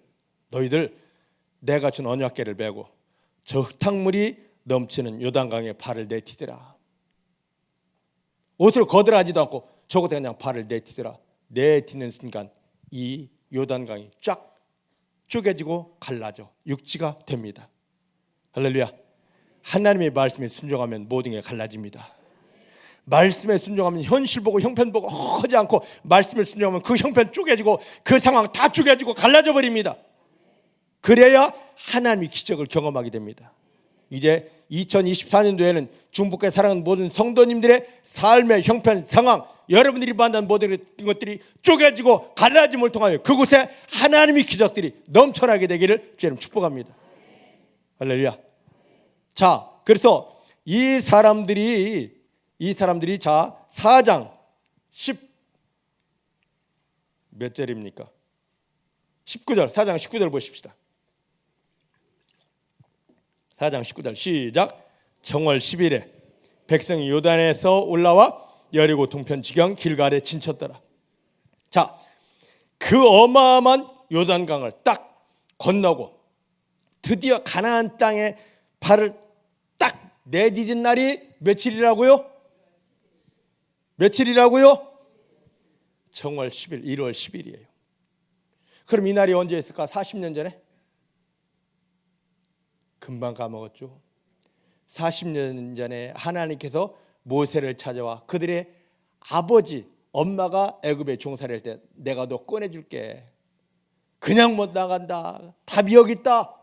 너희들 내가 준 언약궤를 메고 저 흙탕물이 넘치는 요단강에 발을 내디디라. 옷을 거들하지도 않고 저곳에 그냥 발을 내디디라. 내딛는 순간 이 요단강이 쫙 쪼개지고 갈라져 육지가 됩니다. 할렐루야. 하나님의 말씀에 순종하면 모든 게 갈라집니다. 말씀에 순종하면 현실 보고 형편 보고 하지 않고 말씀에 순종하면 그 형편 쪼개지고 그 상황 다 쪼개지고 갈라져 버립니다. 그래야 하나님의 기적을 경험하게 됩니다. 이제 2024년도에는 중복에 사랑하는 모든 성도님들의 삶의 형편 상황 여러분들이 만난 모든 것들이 쪼개지고 갈라짐을 통하여 그곳에 하나님의 기적들이 넘쳐나게 되기를 주님 축복합니다. 할렐루야. 자, 그래서 이 사람들이 자 4장 10 몇 절입니까? 19절 4장 19절 보십시다. 4장 19절 시작. 정월 10일에 백성이 요단에서 올라와 여리고 동편 지경 길갈에 진쳤더라. 자, 그 어마어마한 요단강을 딱 건너고 드디어 가나안 땅에 발을 딱 내디딘 날이 며칠이라고요? 며칠이라고요? 정월 10일, 1월 10일이에요. 그럼 이 날이 언제였을까? 40년 전에? 금방 까먹었죠. 40년 전에 하나님께서 모세를 찾아와 그들의 아버지, 엄마가 애굽에 종살이 할 때 내가 너 꺼내줄게. 그냥 못 나간다. 답이 여기 있다.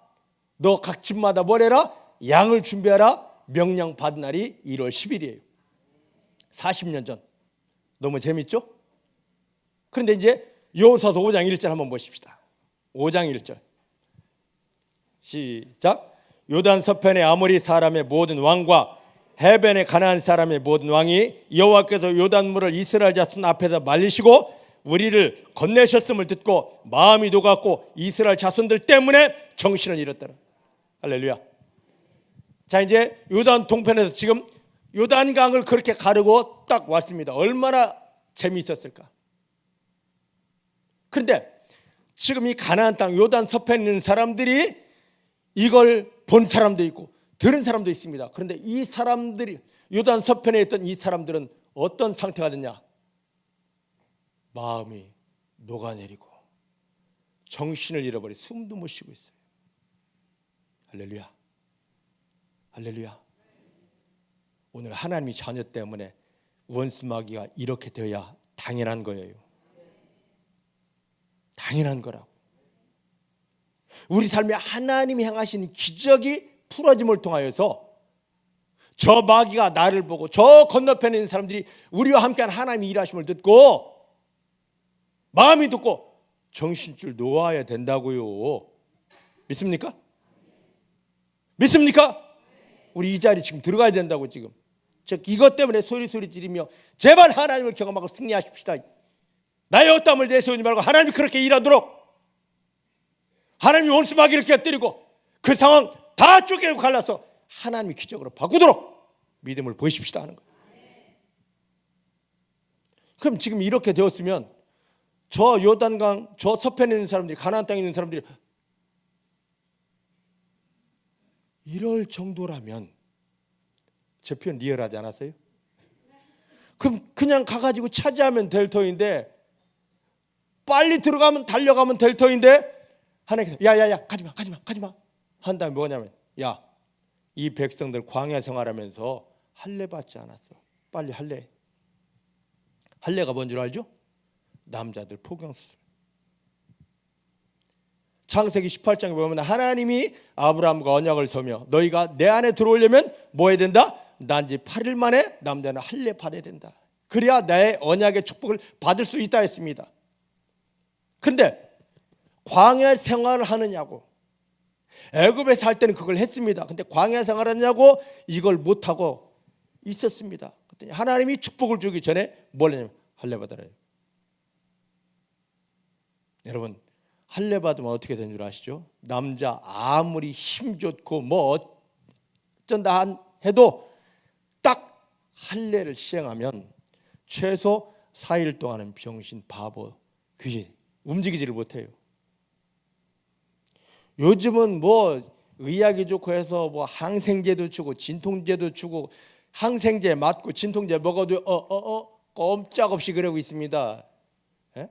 너 각 집마다 뭘 해라? 양을 준비하라. 명령 받은 날이 1월 10일이에요. 40년 전. 너무 재밌죠? 그런데 이제 여호수아서 5장 1절 한번 보십시다. 5장 1절 시작. 요단 서편의 아모리 사람의 모든 왕과 해변의 가나안 사람의 모든 왕이 여호와께서 요단물을 이스라엘 자손 앞에서 말리시고 우리를 건네셨음을 듣고 마음이 녹았고 이스라엘 자손들 때문에 정신을 잃었더라. 할렐루야. 자, 이제 요단 동편에서 지금 요단강을 그렇게 가르고 딱 왔습니다. 얼마나 재미있었을까. 그런데 지금 이 가나안 땅 요단 서편에 있는 사람들이 이걸 본 사람도 있고 들은 사람도 있습니다. 그런데 이 사람들이 요단 서편에 있던 이 사람들은 어떤 상태가 됐냐? 마음이 녹아내리고 정신을 잃어버리 숨도 못 쉬고 있어요. 할렐루야. 할렐루야. 오늘 하나님의 자녀 때문에 원수 마귀가 이렇게 되어야 당연한 거예요. 당연한 거라고. 우리 삶에 하나님이 행하신 기적이 풀어짐을 통하여서 저 마귀가 나를 보고 저 건너편에 있는 사람들이 우리와 함께한 하나님의 일하심을 듣고 마음이 듣고 정신줄 놓아야 된다고요. 믿습니까? 믿습니까? 우리 이 자리 지금 들어가야 된다고. 지금 이것 때문에 소리 지르며 제발 하나님을 경험하고 승리하십시다. 나의 헛담을 내세우지 말고 하나님이 그렇게 일하도록 하나님이 원수 마귀를 깨뜨리고 그 상황 다 쪼개고 갈라서 하나님이 기적으로 바꾸도록 믿음을 보이십시다 하는 거예요. 그럼 지금 이렇게 되었으면 저 요단강 저 서편에 있는 사람들이 가나안 땅에 있는 사람들이 이럴 정도라면 제 표현 리얼하지 않았어요? 그럼 그냥 가가지고 차지하면 될 터인데 빨리 들어가면 달려가면 될 터인데 하나님께서 야야야 가지마 한 다음에 뭐냐면 야, 이 백성들 광야 생활하면서 할례 받지 않았어. 빨리 할례가 뭔 줄 알죠? 남자들 포경수술. 창세기 18장에 보면 하나님이 아브라함과 언약을 서며 너희가 내 안에 들어오려면 뭐 해야 된다? 난지 8일 만에 남자는 할례 받아야 된다. 그래야 나의 언약의 축복을 받을 수 있다 했습니다. 근데 광야 생활을 하느냐고, 애굽에 살 때는 그걸 했습니다. 근데 광야 생활을 하느냐고 이걸 못하고 있었습니다. 그랬더니 하나님이 축복을 주기 전에 뭘 했냐면 할례 받아라. 여러분, 할례 받으면 어떻게 되는 줄 아시죠? 남자 아무리 힘 좋고 뭐 어쩐다 해도 딱 할례를 시행하면 최소 4일 동안은 병신, 바보, 귀신 움직이지를 못해요. 요즘은 뭐 의학이 좋고 해서 뭐 항생제도 주고 진통제도 주고 항생제 맞고 진통제 먹어도 꼼짝없이 그러고 있습니다. 예?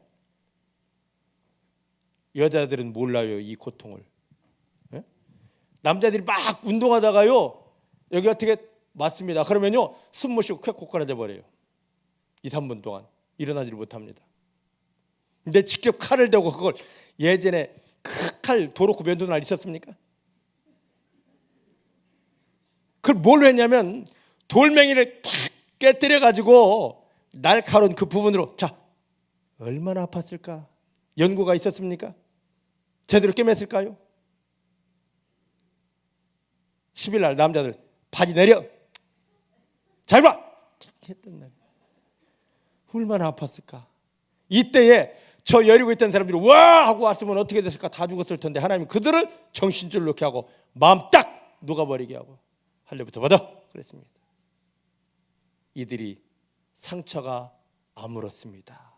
여자들은 몰라요, 이 고통을. 예? 남자들이 막 운동하다가요 여기 어떻게 맞습니다. 그러면요 숨 못 쉬고 쾌 고꾸라져 버려요. 2, 3분 동안 일어나지를 못합니다. 근데 직접 칼을 대고 그걸, 예전에 그 칼 도로코 면도날 있었습니까? 그걸 뭘로 했냐면 돌멩이를 탁 깨뜨려 가지고 날카로운 그 부분으로, 자 얼마나 아팠을까? 연구가 있었습니까? 제대로 꿰맸을까요? 10일 날 남자들 바지 내려, 잘 봐! 했던 날 얼마나 아팠을까? 이때에 저 여리고 있던 사람들이 와 하고 왔으면 어떻게 됐을까? 다 죽었을 텐데 하나님이 그들을 정신줄 놓게 하고 마음 딱 녹아버리게 하고 할례부터 받아 그랬습니다. 이들이 상처가 아물었습니다.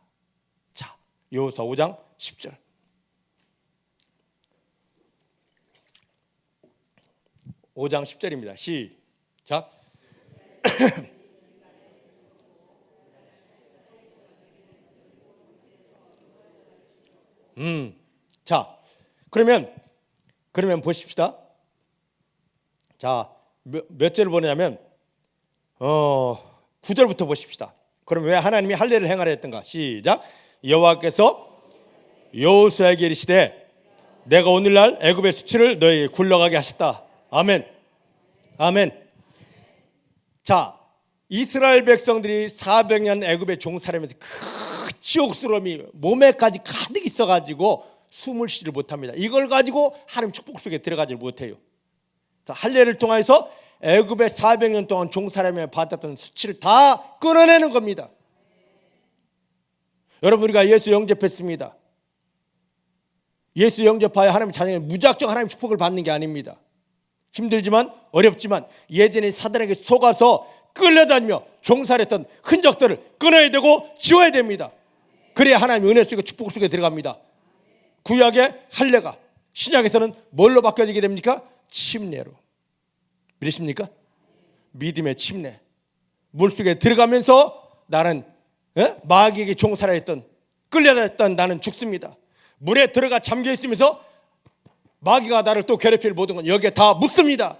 자, 여호수아 5장 10절. (5장 10절입니다) 시작. 자, 그러면 보십시다. 자, 몇 절을 보냐면 9절부터 보십시다. 그럼 왜 하나님이 할례를 행하려 했던가? 시작. 여호와께서 여호수아에게 이르시되 내가 오늘날 애굽의 수치를 너희에게 굴러가게 하셨다. 아멘. 아멘. 자, 이스라엘 백성들이 400년 애굽에 종살이면서 그 지옥스러움이 몸에까지 가득 있어가지고 숨을 쉬지를 못합니다. 이걸 가지고 하나님 축복 속에 들어가지 못해요. 할례를 통해서 애굽에 400년 동안 종살이며 받았던 수치를 다 끊어내는 겁니다. 여러분, 우리가 예수 영접했습니다. 예수 영접하여 하나님 자녀의 무작정 하나님 축복을 받는 게 아닙니다. 힘들지만 어렵지만 예전에 사단에게 속아서 끌려다니며 종살했던 흔적들을 끊어야 되고 지워야 됩니다. 그래야 하나님 은혜 속에 축복 속에 들어갑니다. 구약의 할례가 신약에서는 뭘로 바뀌어지게 됩니까? 침례로. 믿으십니까? 믿음의 침례. 물속에 들어가면서 나는 마귀에게 종살했던, 끌려다녔던 나는 죽습니다. 물에 들어가 잠겨 있으면서 마귀가 나를 또 괴롭힐 모든 건 여기에 다 묻습니다.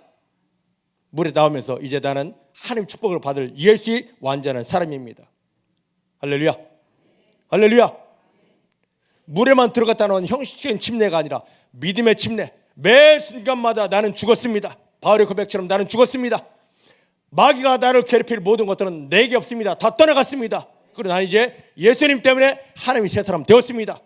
물에 나오면서 이제 나는 하나님 축복을 받을 예수의 완전한 사람입니다. 할렐루야. 할렐루야. 물에만 들어갔다 나온 형식적인 침례가 아니라 믿음의 침례. 매 순간마다 나는 죽었습니다. 바울의 고백처럼 나는 죽었습니다. 마귀가 나를 괴롭힐 모든 것들은 내게 없습니다. 다 떠나갔습니다. 그러나 이제 예수님 때문에 하나님이 새 사람 되었습니다.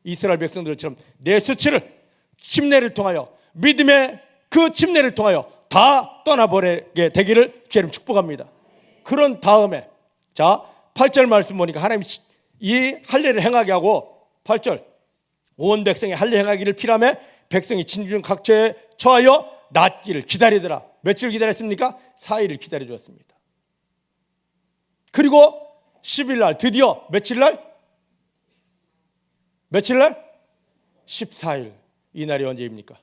이스라엘 백성들처럼 내 수치를 침례를 통하여, 믿음의 그 침례를 통하여 다 떠나버리게 되기를 주님 축복합니다. 그런 다음에 자 8절 말씀 보니까 하나님이 이 할례를 행하게 하고 8절 온 백성이 할례 행하기를 피라며 백성이 진중 각처에 처하여 낫기를 기다리더라. 며칠 기다렸습니까? 4일을 기다려주었습니다. 그리고 10일 날 드디어 며칠 날? 14일. 이 날이 언제입니까?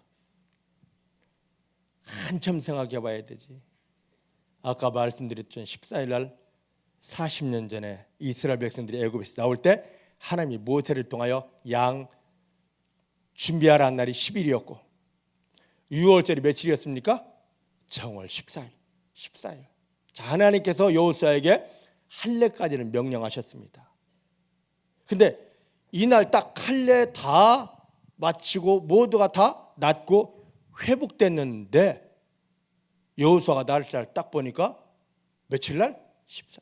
한참 생각해 봐야 되지. 아까 말씀드렸죠. 14일 날 40년 전에 이스라엘 백성들이 애굽에서 나올 때 하나님이 모세를 통하여 양 준비하라는 날이 10일이었고 6월절이 며칠이었습니까? 정월 14일. 14일. 자, 하나님께서 여호수아에게 할례까지는 명령하셨습니다. 근데 이날 딱 할례 다 마치고 모두가 다 낫고 회복됐는데 여호수아가 날짜를 딱 보니까 며칠 날? 14.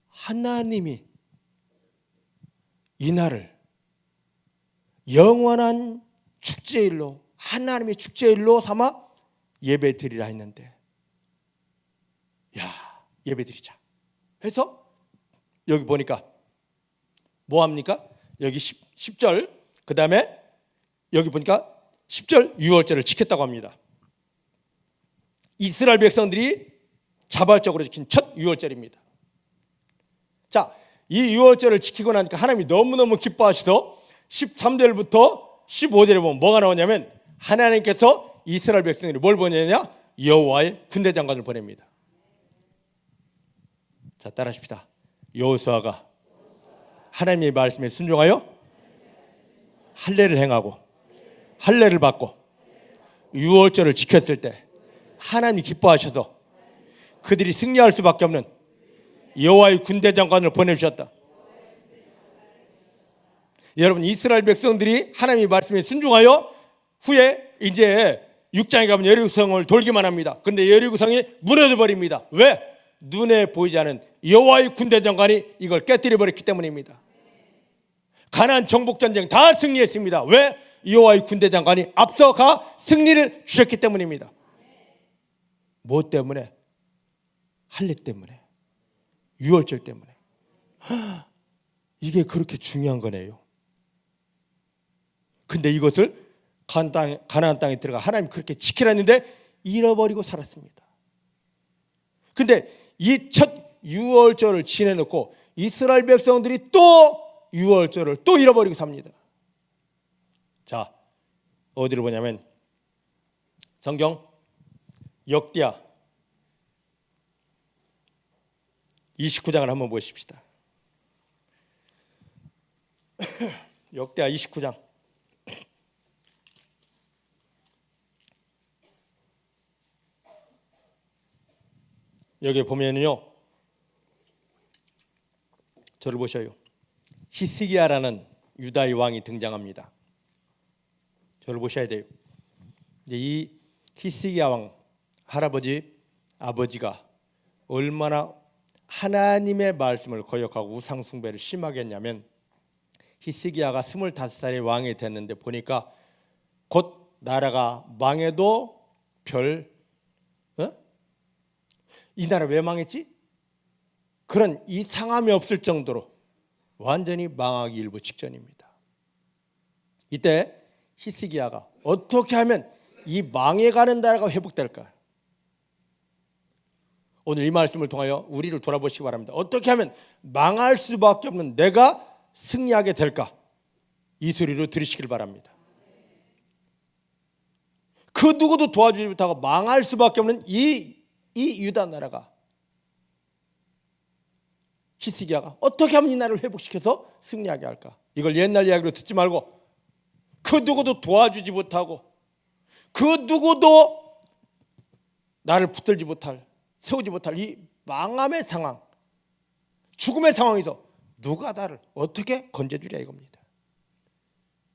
하나님이 이 날을 영원한 축제일로, 하나님의 축제일로 삼아 예배 드리라 했는데, 야, 예배 드리자 해서 여기 보니까 뭐 합니까? 여기 10절, 그 다음에 여기 보니까 10절 유월절을 지켰다고 합니다. 이스라엘 백성들이 자발적으로 지킨 첫 유월절입니다. 자, 이 유월절을 지키고 나니까 하나님이 너무너무 기뻐하셔서 13절부터 15절에 보면 뭐가 나오냐면, 하나님께서 이스라엘 백성들이 뭘 보내냐? 여호와의 군대 장관을 보냅니다. 자, 따라하십시다. 여호수아가 하나님의 말씀에 순종하여 할례를 행하고 할례를 받고 유월절을 지켰을 때 하나님이 기뻐하셔서 그들이 승리할 수밖에 없는 여호와의 군대 장관을 보내주셨다. 여러분, 이스라엘 백성들이 하나님의 말씀에 순종하여 후에 이제 6장에 가면 여리고성을 돌기만 합니다. 그런데 여리고성이 무너져 버립니다. 왜? 눈에 보이지 않은 여호와의 군대 장관이 이걸 깨뜨려 버렸기 때문입니다. 가나안 정복 전쟁 다 승리했습니다. 왜? 여호와의 군대 장관이 앞서가 승리를 주셨기 때문입니다. 뭐 때문에? 할례 때문에, 유월절 때문에. 이게 그렇게 중요한 거네요. 근데 이것을 가나안 땅에 들어가 하나님 그렇게 지키라 했는데 잃어버리고 살았습니다. 근데 이 첫 유월절을 지내놓고 이스라엘 백성들이 또 유월절을 또 잃어버리고 삽니다. 자, 어디를 보냐면 성경 역대하 29장을 한번 보십시다. 역대하 29장. 여기 보면요, 저를 보셔요. 히스기야라는 유다의 왕이 등장합니다. 저를 보셔야 돼요. 이제 이 히스기야 왕 할아버지, 아버지가 얼마나 하나님의 말씀을 거역하고 우상 숭배를 심하게 했냐면, 히스기야가 25살의 왕이 됐는데 보니까 곧 나라가 망해도 이 나라 왜 망했지? 그런 이상함이 없을 정도로 완전히 망하기 일부 직전입니다. 이때 히스기야가 어떻게 하면 이 망해가는 나라가 회복될까? 오늘 이 말씀을 통하여 우리를 돌아보시기 바랍니다. 어떻게 하면 망할 수밖에 없는 내가 승리하게 될까? 이 소리로 들으시길 바랍니다. 그 누구도 도와주지 못하고 망할 수밖에 없는 이 유다 나라가, 히스기야가 어떻게 하면 이 나라를 회복시켜서 승리하게 할까? 이걸 옛날 이야기로 듣지 말고 그 누구도 도와주지 못하고 그 누구도 나를 붙들지 못할, 세우지 못할 이 망함의 상황, 죽음의 상황에서 누가 나를 어떻게 건져주랴 이겁니다.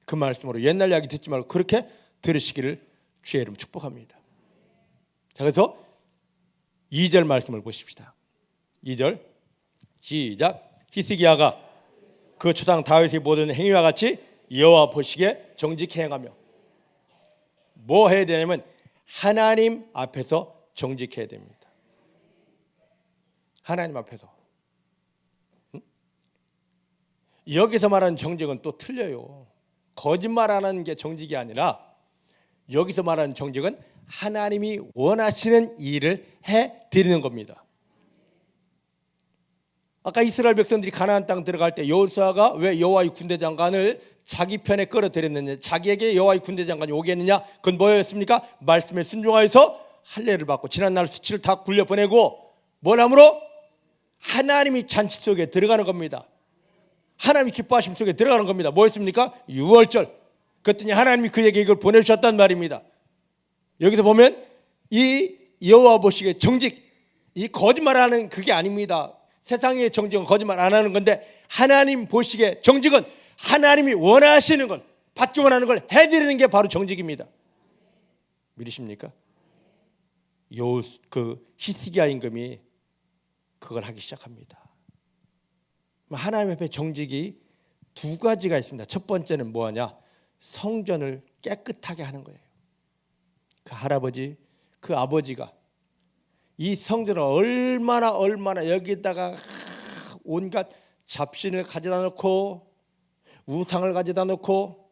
그 말씀으로 옛날 이야기 듣지 말고 그렇게 들으시기를 주의 이름 축복합니다. 자, 그래서 2절 말씀을 보십시다. 2절 시작. 히스기야가 그 조상 다윗의 모든 행위와 같이 여호와 보시기에 정직히 행하며, 뭐 해야 되냐면 하나님 앞에서 정직해야 됩니다. 하나님 앞에서. 여기서 말하는 정직은 또 틀려요. 거짓말하는 게 정직이 아니라 여기서 말하는 정직은 하나님이 원하시는 일을 해드리는 겁니다. 아까 이스라엘 백성들이 가나안 땅 들어갈 때 여호수아가 왜 여호와의 군대 장관을 자기 편에 끌어들였느냐, 자기에게 여호와의 군대 장관이 오게 했느냐, 그건 뭐였습니까? 말씀에 순종하여서 할례를 받고 지난날 수치를 다 굴려보내고 뭘 함으로? 하나님이 잔치 속에 들어가는 겁니다. 하나님이 기뻐하심 속에 들어가는 겁니다. 뭐였습니까? 유월절. 그랬더니 하나님이 그에게 이걸 보내주셨단 말입니다. 여기서 보면 이 여호와 보시기에 정직, 이 거짓말하는 그게 아닙니다. 세상의 정직은 거짓말 안 하는 건데 하나님 보시기에 정직은 하나님이 원하시는 건 받기 원하는 걸 해드리는 게 바로 정직입니다. 믿으십니까? 그 히스기야 임금이 그걸 하기 시작합니다. 하나님 앞에 정직이 두 가지가 있습니다. 첫 번째는 뭐하냐? 성전을 깨끗하게 하는 거예요. 그 할아버지, 그 아버지가 이 성전을 얼마나 여기다가 온갖 잡신을 가져다 놓고 우상을 가져다 놓고,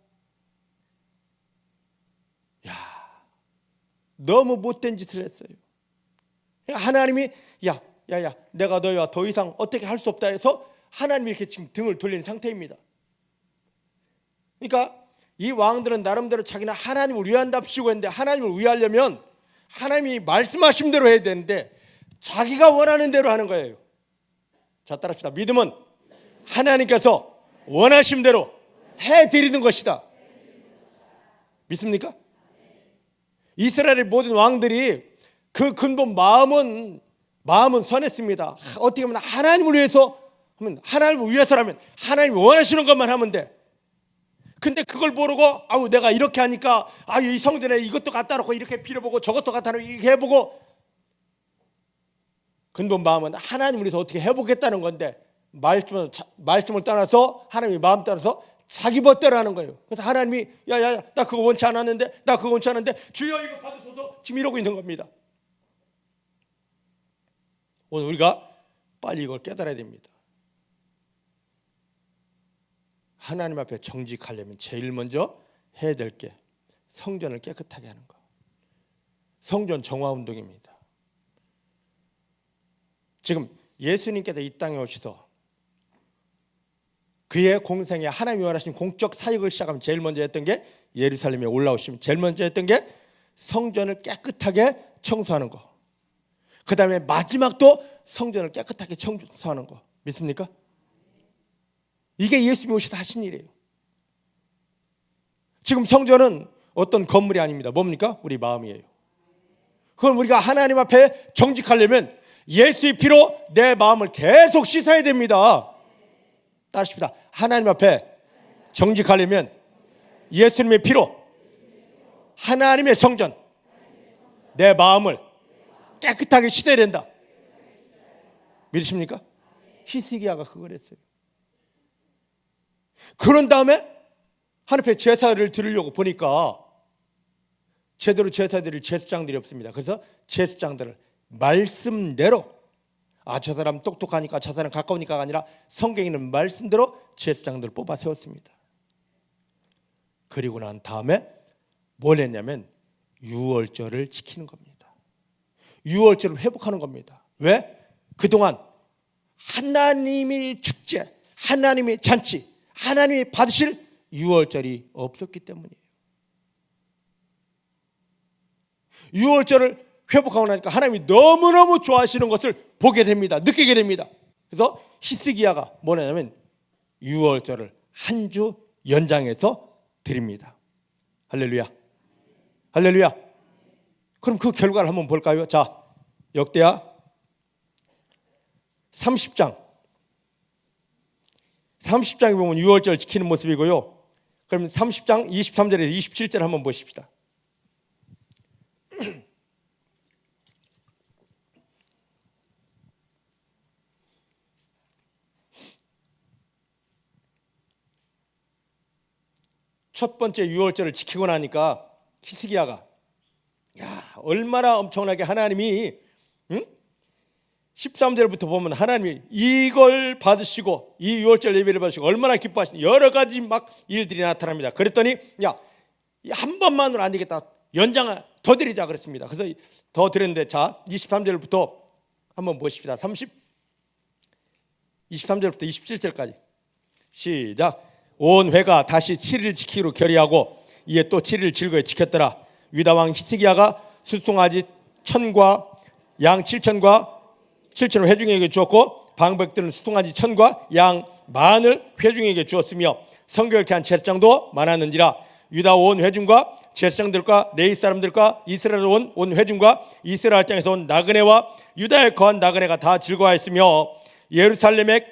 너무 못된 짓을 했어요. 하나님이 야 내가 너희와 더 이상 어떻게 할 수 없다 해서 하나님이 이렇게 지금 등을 돌린 상태입니다. 그러니까 이 왕들은 나름대로 자기는 하나님을 위한답시고 했는데, 하나님을 위하려면 하나님이 말씀하신 대로 해야 되는데 자기가 원하는 대로 하는 거예요. 자, 따라합시다. 믿음은 하나님께서 원하신 대로 해드리는 것이다. 믿습니까? 이스라엘의 모든 왕들이 그 근본 마음은 선했습니다. 어떻게 보면 하나님을 위해서라면 하나님이 원하시는 것만 하면 돼. 근데 그걸 모르고 내가 이렇게 하니까 이 성전에 이것도 갖다 놓고 이렇게 빌어보고 저것도 갖다 놓고 이렇게 해보고, 근본 마음은 하나님을 위해서 어떻게 해보겠다는 건데 말씀을 떠나서 하나님의 마음 따라서 자기 멋대로 하는 거예요. 그래서 하나님이 나 그거 원치 않았는데 주여 이거 받으소서 지금 이러고 있는 겁니다. 오늘 우리가 빨리 이걸 깨달아야 됩니다. 하나님 앞에 정직하려면 제일 먼저 해야 될 게 성전을 깨끗하게 하는 거. 성전 정화 운동입니다. 지금 예수님께서 이 땅에 오셔서 그의 공생에 하나님이 원하신 공적 사역을 시작하면 제일 먼저 했던 게, 예루살렘에 올라오시면 제일 먼저 했던 게 성전을 깨끗하게 청소하는 거. 그 다음에 마지막도 성전을 깨끗하게 청소하는 거. 믿습니까? 이게 예수님이 오셔서 하신 일이에요. 지금 성전은 어떤 건물이 아닙니다. 뭡니까? 우리 마음이에요. 그럼 우리가 하나님 앞에 정직하려면 예수의 피로 내 마음을 계속 씻어야 됩니다. 따르십시다. 하나님 앞에 정직하려면 예수님의 피로 하나님의 성전, 내 마음을 깨끗하게 씻어야 된다. 믿으십니까? 히스기야가 그걸 했어요. 그런 다음에 하나님 앞에 제사를 드리려고 보니까 제대로 제사 드릴 제사장들이 없습니다. 그래서 제사장들을 말씀대로, 저 사람 똑똑하니까 저 사람 가까우니까가 아니라 성경에 있는 말씀대로 제사장들을 뽑아 세웠습니다. 그리고 난 다음에 뭘 했냐면 유월절을 지키는 겁니다. 유월절을 회복하는 겁니다. 왜? 그동안 하나님의 축제, 하나님의 잔치, 하나님이 받으실 유월절이 없었기 때문이에요. 유월절을 회복하고 나니까 하나님이 너무너무 좋아하시는 것을 보게 됩니다. 느끼게 됩니다. 그래서 히스기야가 뭐냐면 유월절을 한 주 연장해서 드립니다. 할렐루야. 할렐루야. 그럼 그 결과를 한번 볼까요? 자, 역대하 30장에 보면 유월절 지키는 모습이고요. 그럼 30장 23절에서 27절 한번 보십시다. 첫 번째 유월절을 지키고 나니까 히스기야가 얼마나 엄청나게 하나님이 13절부터 보면 하나님이 이걸 받으시고 이 유월절 예배를 받으시고 얼마나 기뻐하시는 여러 가지 막 일들이 나타납니다. 그랬더니 한 번만으로 안 되겠다, 연장을 더 드리자 그랬습니다. 그래서 더 드렸는데, 자 23절부터 한번 보십시다. 23절부터 27절까지 시작. 온 회가 다시 7일 지키기로 결의하고 이에 또 7일 즐거이 지켰더라. 유다 왕 히스기야가 숫송아지 1000과 양 7000과 7천을 회중에게 주었고 방백들은 숫송아지 1000과 양 10,000을 회중에게 주었으며 성결케 한 제사장도 많았는지라. 유다 온 회중과 제사장들과 레위 사람들과 이스라엘 온 회중과 이스라엘 땅에서 온 나그네와 유다에 거한 나그네가 다 즐거워했으며 예루살렘에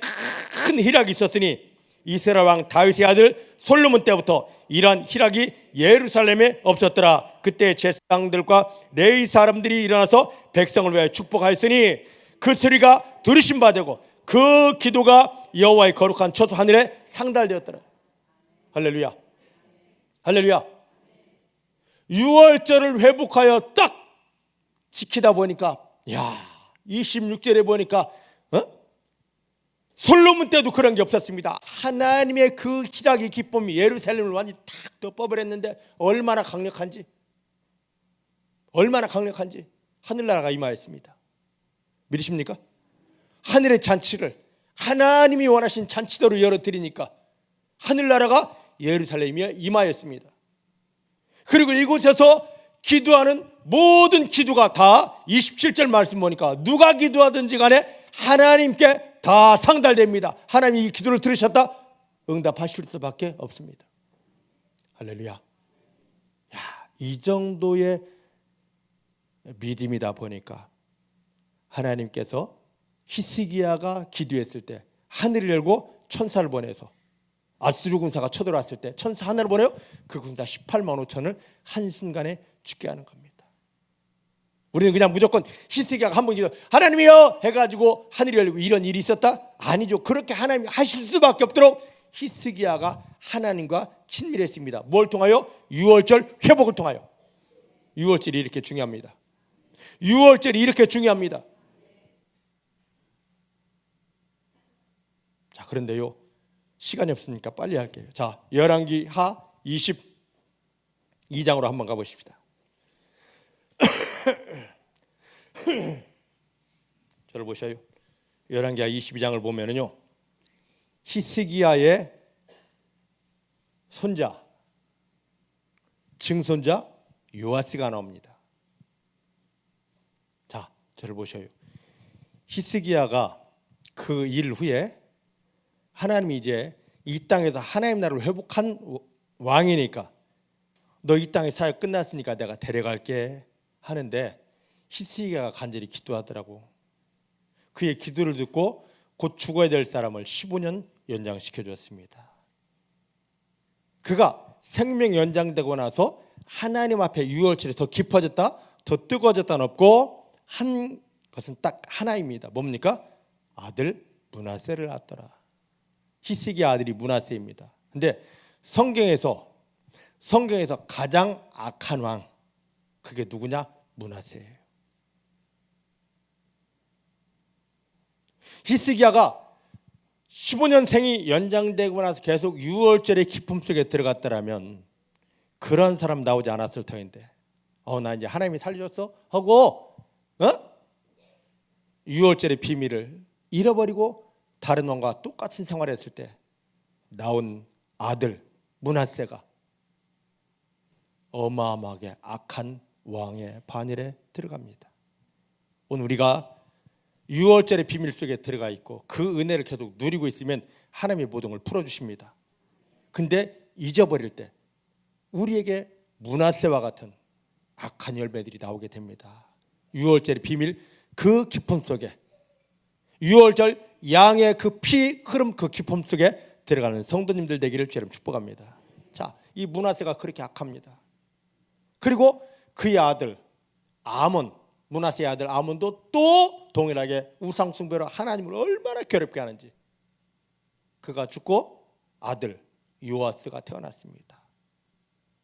큰 희락이 있었으니 이스라엘 왕 다윗의 아들 솔로몬 때부터 이러한 희락이 예루살렘에 없었더라. 그때 제사장들과 레위 사람들이 일어나서 백성을 위하여 축복하였으니 그 소리가 들으신 바 되고 그 기도가 여호와의 거룩한 첫 하늘에 상달되었더라. 할렐루야. 할렐루야. 유월절을 회복하여 딱 지키다 보니까 26절에 보니까 솔로몬 때도 그런 게 없었습니다. 하나님의 그 희락의 기쁨이 예루살렘을 완전히 탁 덮어버렸는데 얼마나 강력한지 하늘나라가 임하였습니다. 믿으십니까? 하늘의 잔치를 하나님이 원하신 잔치대로 열어드리니까 하늘나라가 예루살렘에 임하였습니다. 그리고 이곳에서 기도하는 모든 기도가 다 27절 말씀 보니까 누가 기도하든지 간에 하나님께 다 상달됩니다. 하나님이 이 기도를 들으셨다? 응답하실 수밖에 없습니다. 할렐루야. 이 정도의 믿음이다 보니까 하나님께서 히스기야가 기도했을 때 하늘을 열고 천사를 보내서 아수르 군사가 쳐들어왔을 때 천사 하나를 보내요. 그 군사 18만 5천을 한순간에 죽게 하는 겁니다. 우리는 그냥 무조건 히스기야가 한 번 기도 하나님이여 해가지고 하늘이 열리고 이런 일이 있었다? 아니죠. 그렇게 하나님이 하실 수밖에 없도록 히스기야가 하나님과 친밀했습니다. 뭘 통하여? 유월절 회복을 통하여. 유월절이 이렇게 중요합니다. 유월절이 이렇게 중요합니다. 자, 그런데요, 시간이 없으니까 빨리 할게요. 자, 열왕기하 22장으로 한번 가보십시다. 저를 보셔요. 열왕기하 22장을 보면은요, 히스기야의 손자, 증손자 요아스가 나옵니다. 자, 저를 보셔요. 히스기야가 그 일 후에 하나님이 이제 이 땅에서 하나님 나라를 회복한 왕이니까 너 이 땅의 사역 끝났으니까 내가 데려갈게 하는데 히스기야가 간절히 기도하더라고. 그의 기도를 듣고 곧 죽어야 될 사람을 15년 연장시켜 줬습니다. 그가 생명 연장되고 나서 하나님 앞에 유월절이 더 깊어졌다, 더 뜨거워졌다는 없고 한 것은 딱 하나입니다. 뭡니까? 아들 므낫세를 낳았더라. 히스기야 아들이 므낫세입니다. 근데 성경에서 가장 악한 왕, 그게 누구냐? 므낫세예요. 히스기야가 15년 생이 연장되고 나서 계속 유월절의 기쁨 속에 들어갔더라면 그런 사람 나오지 않았을 터인데, 나 이제 하나님이 살려줬어 하고 유월절의 비밀을 잃어버리고 다른 왕과 똑같은 생활을 했을 때 나온 아들 므낫세가 어마어마하게 악한 왕의 반열에 들어갑니다. 오늘 우리가 유월절의 비밀 속에 들어가 있고 그 은혜를 계속 누리고 있으면 하나님의 모든 걸 풀어주십니다. 근데 잊어버릴 때 우리에게 므낫세와 같은 악한 열매들이 나오게 됩니다. 유월절의 비밀, 그 기쁨 속에, 유월절 양의 그 피 흐름 그 기쁨 속에 들어가는 성도님들 되기를 주님 축복합니다. 자, 이 므낫세가 그렇게 악합니다. 그리고 그의 아들 아몬, 므낫세의 아들 아몬도 또 동일하게 우상 숭배로 하나님을 얼마나 괴롭게 하는지, 그가 죽고 아들 요아스가 태어났습니다.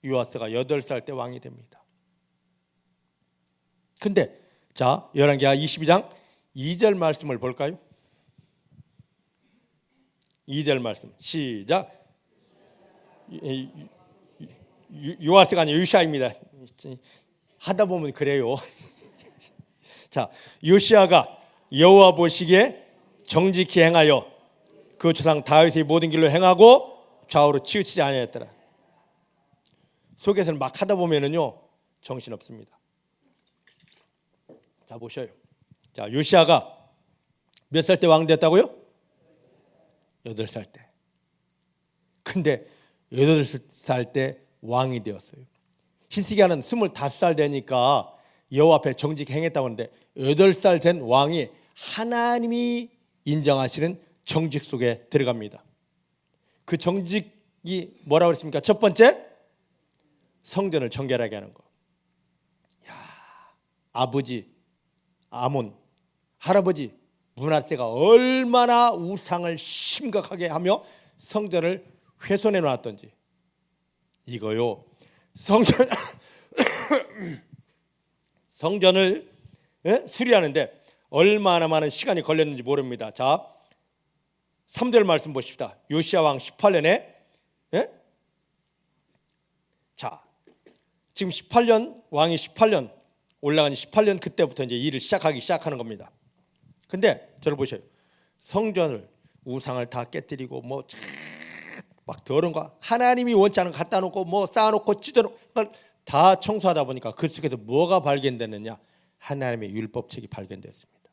요아스가 8살 때 왕이 됩니다. 근데 자, 열왕기하 22장 2절 말씀을 볼까요? 2절 말씀 시작. 요아스가 아니라 요시아입니다. 하다 보면 그래요. 자, 요시아가 여호와 보시기에 정직히 행하여 그 조상 다윗의 모든 길로 행하고 좌우로 치우치지 아니하였더라. 속에서는 막 하다 보면은요 정신없습니다. 자, 보셔요. 자, 요시아가 몇 살 때 왕 됐다고요? 8살 때. 근데 8살 때 왕이 되었어요. 히스기야는 25살 되니까 여호와 앞에 정직히 행했다고 하는데 8살 된 왕이 하나님이 인정하시는 정직 속에 들어갑니다. 그 정직 뭐라고 그랬습니까? 첫 번째, 성전을 정결하게 하는 거. 야, 아버지 아몬, 할아버지 므낫세가 얼마나 우상을 심각하게 하며 성전을 훼손해 놨던지. 이거요, 성전을 수리하는데 얼마나 많은 시간이 걸렸는지 모릅니다. 자, 3절 말씀 보십시다. 요시야 왕 18년에 자, 지금 18년, 왕이 18년 올라간 18년 그때부터 이제 일을 시작하는 겁니다. 근데 저를 보셔요. 성전을 우상을 다 깨뜨리고 막 더러운 거 하나님이 원치 않은 거 갖다 놓고 쌓아놓고 찢어놓고 다 청소하다 보니까 그 속에서 뭐가 발견됐느냐? 하나님의 율법책이 발견됐습니다.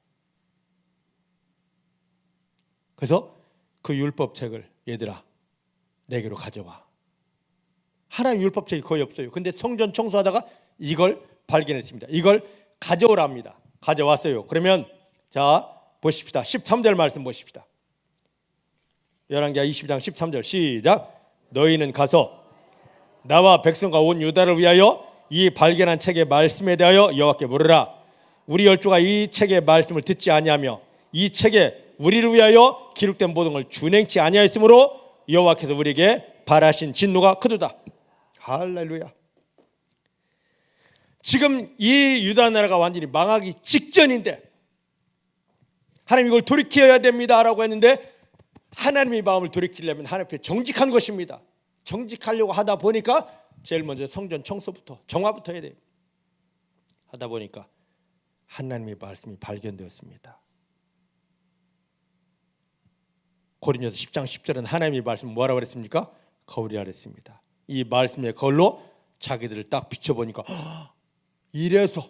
그래서 그 율법책을 얘들아 내게로 가져와. 하나님 율법책이 거의 없어요. 근데 성전 청소하다가 이걸 발견했습니다. 이걸 가져오랍니다. 가져왔어요. 그러면 자 보십시다. 13절 말씀 보십시다. 열왕기하 22장 13절 시작. 너희는 가서 나와 백성과 온 유다를 위하여 이 발견한 책의 말씀에 대하여 여호와께 물으라. 우리 열조가 이 책의 말씀을 듣지 아니하며 이 책에 우리를 위하여 기록된 모든 걸 준행치 아니하였으므로 여호와께서 우리에게 발하신 진노가 크도다. 할렐루야. 지금 이 유다 나라가 완전히 망하기 직전인데 하나님 이걸 돌이켜야 됩니다라고 했는데 하나님의 마음을 돌이키려면 하나님 앞에 정직한 것입니다. 정직하려고 하다 보니까 제일 먼저 성전 청소부터 정화부터 해야 돼요. 하다 보니까 하나님의 말씀이 발견되었습니다. 고린도서 10장 10절은 하나님의 말씀 뭐라고 그랬습니까? 거울이라 그랬습니다. 이 말씀의 거울로 자기들을 딱 비춰보니까 이래서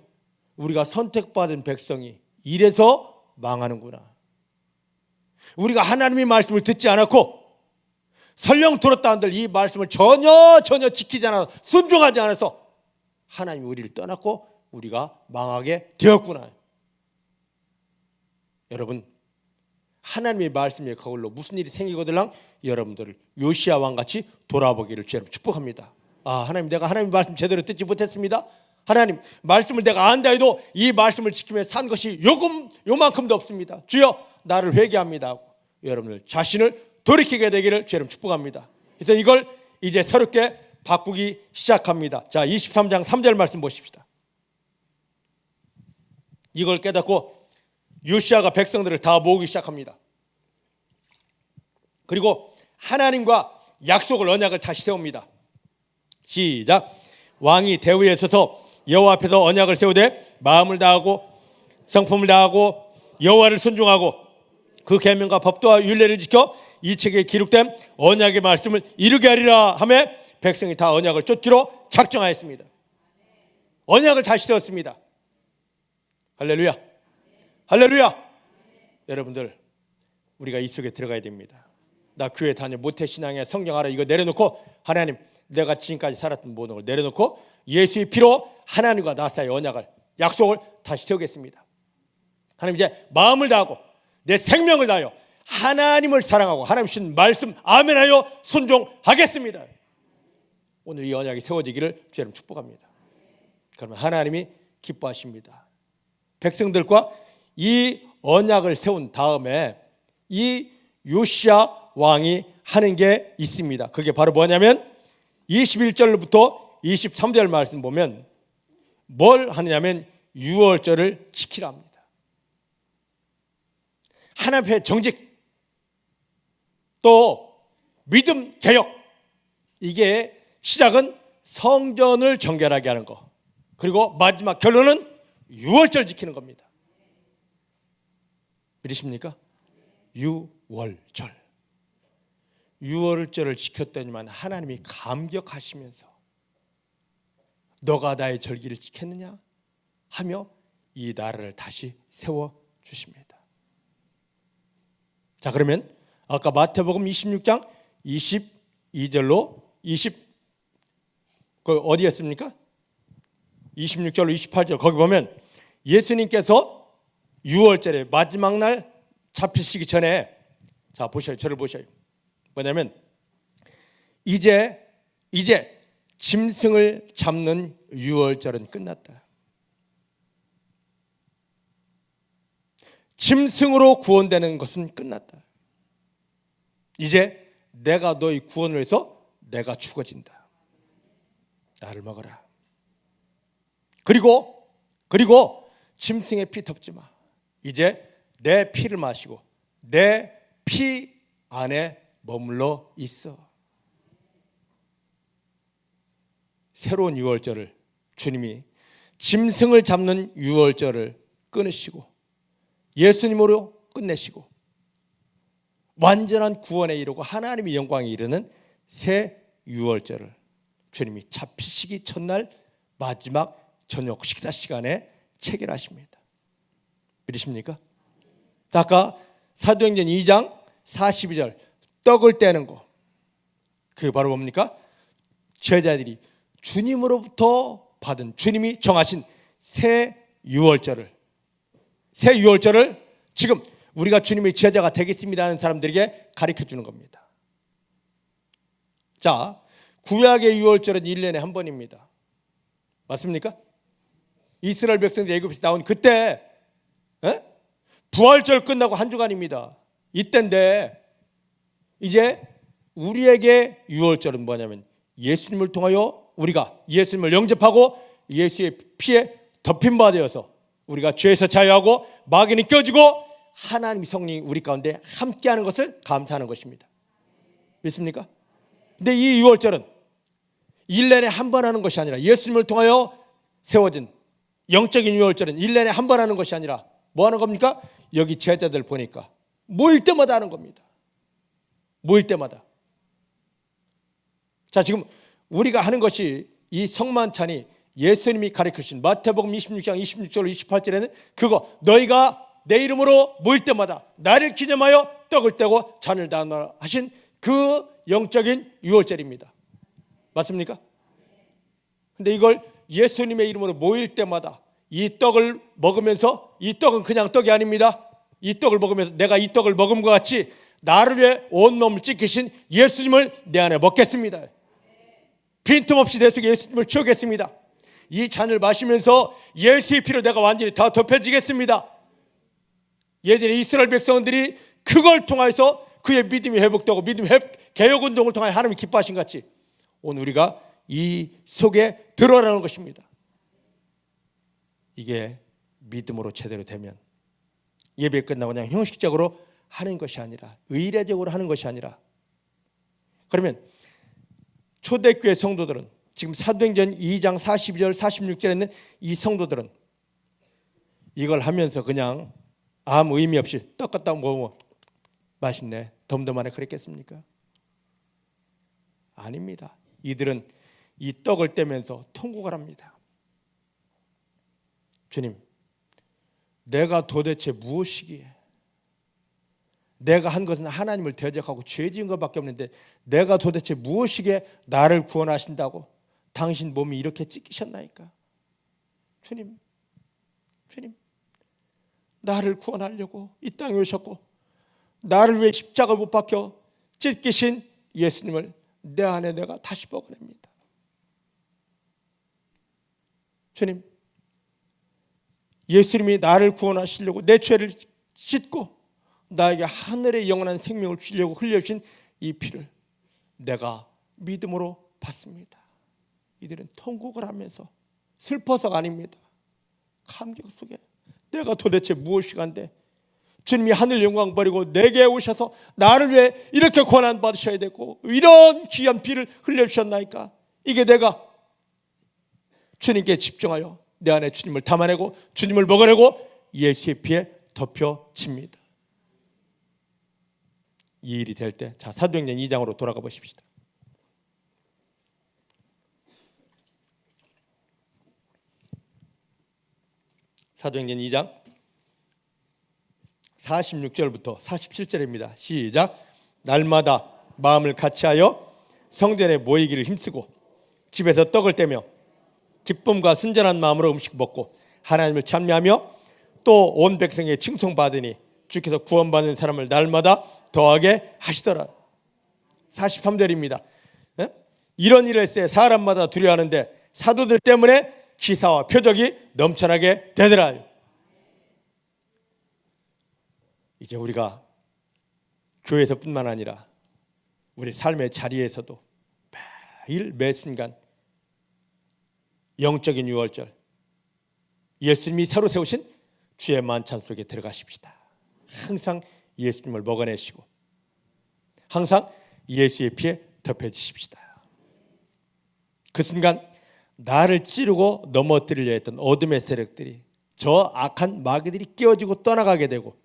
우리가 선택받은 백성이 이래서 망하는구나. 우리가 하나님의 말씀을 듣지 않았고 설령 들었다 한들 이 말씀을 전혀 지키지 않아서 순종하지 않아서 하나님이 우리를 떠났고 우리가 망하게 되었구나. 여러분 하나님의 말씀의 거울로 무슨 일이 생기거들랑 여러분들을 요시야 왕같이 돌아보기를 주님 축복합니다. 하나님 내가 하나님의 말씀 제대로 듣지 못했습니다. 하나님 말씀을 내가 안다 해도 이 말씀을 지키며 산 것이 요만큼도 없습니다. 주여 나를 회개합니다 하고 여러분들 자신을 돌이키게 되기를 주님 축복합니다. 그래서 이걸 이제 새롭게 바꾸기 시작합니다. 자 23장 3절 말씀 보십시다. 이걸 깨닫고 요시야가 백성들을 다 모으기 시작합니다. 그리고 하나님과 약속을 언약을 다시 세웁니다. 시작. 왕이 대위에 서서 여호와 앞에서 언약을 세우되 마음을 다하고 성품을 다하고 여호와를 순종하고 그 계명과 법도와 율례를 지켜 이 책에 기록된 언약의 말씀을 이루게 하리라 하며 백성이 다 언약을 쫓기로 작정하였습니다. 언약을 다시 세웠습니다. 할렐루야. 할렐루야. 여러분들 우리가 이 속에 들어가야 됩니다. 나 교회 다녀 모태신앙에 성경 알아 이거 내려놓고 하나님 내가 지금까지 살았던 모든 걸 내려놓고 예수의 피로 하나님과 나 사이의 언약을 약속을 다시 세우겠습니다. 하나님 이제 마음을 다하고 내 생명을 다하여 하나님을 사랑하고 하나님 주신 말씀 아멘하여 순종하겠습니다. 오늘 이 언약이 세워지기를 주님 축복합니다. 그러면 하나님이 기뻐하십니다. 백성들과 이 언약을 세운 다음에 이 요시야 왕이 하는 게 있습니다. 그게 바로 뭐냐면 21절부터 23절 말씀 보면 뭘 하느냐면 유월절을 지키라 합니다. 하나님 앞에 정직 또 믿음 개혁 이게 시작은 성전을 정결하게 하는 거 그리고 마지막 결론은 유월절 지키는 겁니다. 믿으십니까? 유월절을 지켰더니만 하나님이 감격하시면서 너가 나의 절기를 지켰느냐 하며 이 나라를 다시 세워주십니다. 자 그러면 아까 마태복음 26장 22절로 그 어디였습니까? 26절로 28절 거기 보면 예수님께서 유월절에 마지막 날 잡히시기 전에 자 보셔요. 저를 보셔요. 뭐냐면 이제 짐승을 잡는 유월절은 끝났다. 짐승으로 구원되는 것은 끝났다. 이제 내가 너희 구원을 위해서 내가 죽어진다. 나를 먹어라. 그리고 짐승의 피 덮지 마. 이제 내 피를 마시고 내 피 안에 머물러 있어. 새로운 유월절을 주님이 짐승을 잡는 유월절을 끊으시고 예수님으로 끝내시고 완전한 구원에 이르고 하나님의 영광에 이르는 새 유월절을 주님이 잡히시기 첫날 마지막 저녁 식사 시간에 체결하십니다. 믿으십니까? 아까 사도행전 2장 42절 떡을 떼는 거, 그게 바로 뭡니까? 제자들이 주님으로부터 받은, 주님이 정하신 새 유월절을 지금 우리가 주님의 제자가 되겠습니다 하는 사람들에게 가르쳐주는 겁니다. 자, 구약의 유월절은 1년에 한 번입니다. 맞습니까? 이스라엘 백성들이 애굽에서 나온 그때 부활절 끝나고 한 주간입니다. 이때인데 이제 우리에게 유월절은 뭐냐면 예수님을 통하여 우리가 예수님을 영접하고 예수의 피에 덮인 바 되어서 우리가 죄에서 자유하고 마귀는 껴지고 하나님 성령이 우리 가운데 함께하는 것을 감사하는 것입니다. 믿습니까? 근데 이 유월절은 1년에 한 번 하는 것이 아니라 예수님을 통하여 세워진 영적인 유월절은 1년에 한 번 하는 것이 아니라 뭐 하는 겁니까? 여기 제자들 보니까 모일 때마다 하는 겁니다. 모일 때마다. 자, 지금 우리가 하는 것이 이 성만찬이 예수님이 가르치신 마태복음 26장 26절 28절에는 그거 너희가 내 이름으로 모일 때마다 나를 기념하여 떡을 떼고 잔을 나누라 하신 그 영적인 유월절입니다. 맞습니까? 근데 이걸 예수님의 이름으로 모일 때마다 이 떡을 먹으면서, 이 떡은 그냥 떡이 아닙니다. 이 떡을 먹으면서 내가 이 떡을 먹음과 같이 나를 위해 온 몸을 찢기신 예수님을 내 안에 먹겠습니다. 빈틈없이 내 속에 예수님을 채우겠습니다. 이 잔을 마시면서 예수의 피로 내가 완전히 다 덮여지겠습니다. 예전에 이스라엘 백성들이 그걸 통해서 그의 믿음이 회복되고 믿음 개혁운동을 통해 하나님이 기뻐하신 같이 오늘 우리가 이 속에 들어가는 것입니다. 이게 믿음으로 제대로 되면 예배 끝나고 그냥 형식적으로 하는 것이 아니라 의례적으로 하는 것이 아니라, 그러면 초대교회 성도들은 지금 사도행전 2장 42절 46절에 있는 이 성도들은 이걸 하면서 그냥 아무 의미 없이 떡 갖다 먹으면 맛있네 덤덤하네 그랬겠습니까? 아닙니다. 이들은 이 떡을 떼면서 통곡을 합니다. 주님, 내가 도대체 무엇이기에, 내가 한 것은 하나님을 대적하고 죄 지은 것밖에 없는데 내가 도대체 무엇이기에 나를 구원하신다고 당신 몸이 이렇게 찢기셨나이까? 주님, 나를 구원하려고 이 땅에 오셨고 나를 위해 십자가를 못 박혀 찢기신 예수님을 내 안에 내가 다시 먹어냅니다. 주님, 예수님이 나를 구원하시려고 내 죄를 씻고 나에게 하늘의 영원한 생명을 주려고 흘려주신 이 피를 내가 믿음으로 받습니다. 이들은 통곡을 하면서 슬퍼서가 아닙니다. 감격 속에 내가 도대체 무엇이간데 주님이 하늘 영광 버리고 내게 오셔서 나를 위해 이렇게 고난 받으셔야 되고 이런 귀한 피를 흘려주셨나이까? 이게 내가 주님께 집중하여 내 안에 주님을 담아내고 주님을 먹어내고 예수의 피에 덮여집니다. 이 일이 될 때, 자, 사도행전 2장으로 돌아가 보십시다. 사도행전 2장 46절부터 47절입니다. 시작. 날마다 마음을 같이하여 성전에 모이기를 힘쓰고 집에서 떡을 떼며 기쁨과 순전한 마음으로 음식 먹고 하나님을 찬미하며 또 온 백성에게 칭송받으니 주께서 구원받는 사람을 날마다 더하게 하시더라. 43절입니다. 이런 일을 했을 때 사람마다 두려워하는데 사도들 때문에 기사와 표적이 넘쳐나게 되더라. 이제 우리가 교회에서뿐만 아니라 우리 삶의 자리에서도 매일 매 순간 영적인 유월절, 예수님이 새로 세우신 주의 만찬 속에 들어가십시다. 항상 예수님을 먹어내시고 항상 예수의 피에 덮여지십시다. 그 순간 나를 찌르고 넘어뜨리려 했던 어둠의 세력들이, 저 악한 마귀들이 깨어지고 떠나가게 되고,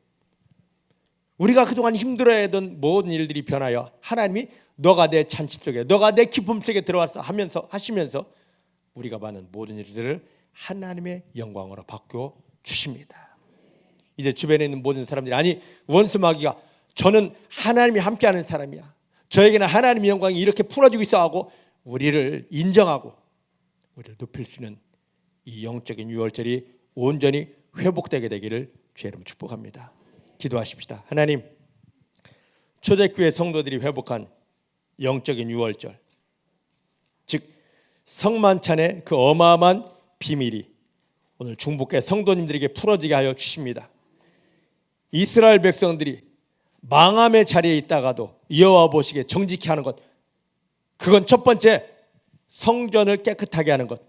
우리가 그동안 힘들어했던 모든 일들이 변하여 하나님이 너가 내 잔치 속에, 너가 내 기쁨 속에 들어와서 하시면서 우리가 받는 모든 일들을 하나님의 영광으로 바꾸어 주십니다. 이제 주변에 있는 모든 사람들이, 아니 원수 마귀가 저는 하나님이 함께하는 사람이야, 저에게는 하나님의 영광이 이렇게 풀어지고 있어 하고 우리를 인정하고 우리를 높일 수 있는 이 영적인 유월절이 온전히 회복되게 되기를 주의 이름으로 축복합니다. 기도하십시다. 하나님, 초대교회 성도들이 회복한 영적인 유월절, 즉 성만찬의 그 어마어마한 비밀이 오늘 중복계 성도님들에게 풀어지게 하여 주십니다. 이스라엘 백성들이 망함의 자리에 있다가도 여호와 보시기에 정직히 하는 것, 그건 첫 번째 성전을 깨끗하게 하는 것,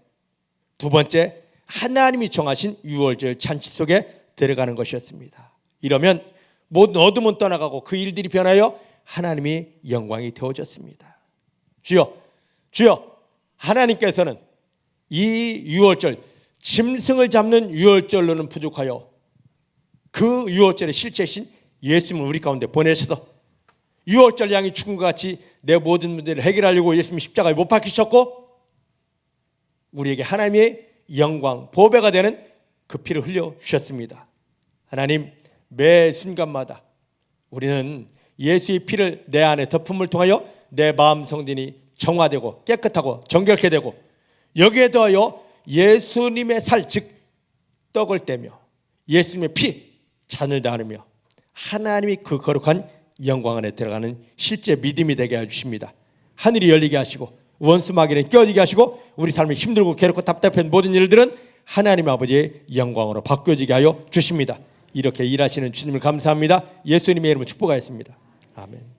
두 번째 하나님이 정하신 유월절 잔치 속에 들어가는 것이었습니다. 이러면 모든 어둠은 떠나가고 그 일들이 변하여 하나님이 영광이 되어졌습니다. 주여, 주여, 하나님께서는 이 유월절, 짐승을 잡는 유월절로는 부족하여 그 유월절의 실제신 예수님을 우리 가운데 보내셔서 유월절 양이 죽은 것 같이 내 모든 문제를 해결하려고 예수님이 십자가에 못 박히셨고, 우리에게 하나님의 영광, 보배가 되는 그 피를 흘려 주셨습니다. 하나님, 매 순간마다 우리는 예수의 피를 내 안에 덮음을 통하여 내 마음 성전이 정화되고 깨끗하고 정결케 되고, 여기에 더하여 예수님의 살, 즉 떡을 떼며 예수님의 피, 잔을 나누며 하나님이 그 거룩한 영광 안에 들어가는 실제 믿음이 되게 해주십니다. 하늘이 열리게 하시고 원수 마귀는 깨어지게 하시고 우리 삶이 힘들고 괴롭고 답답한 모든 일들은 하나님 아버지의 영광으로 바뀌어지게 하여 주십니다. 이렇게 일하시는 주님을 감사합니다. 예수님의 이름으로 축복하였습니다. 아멘.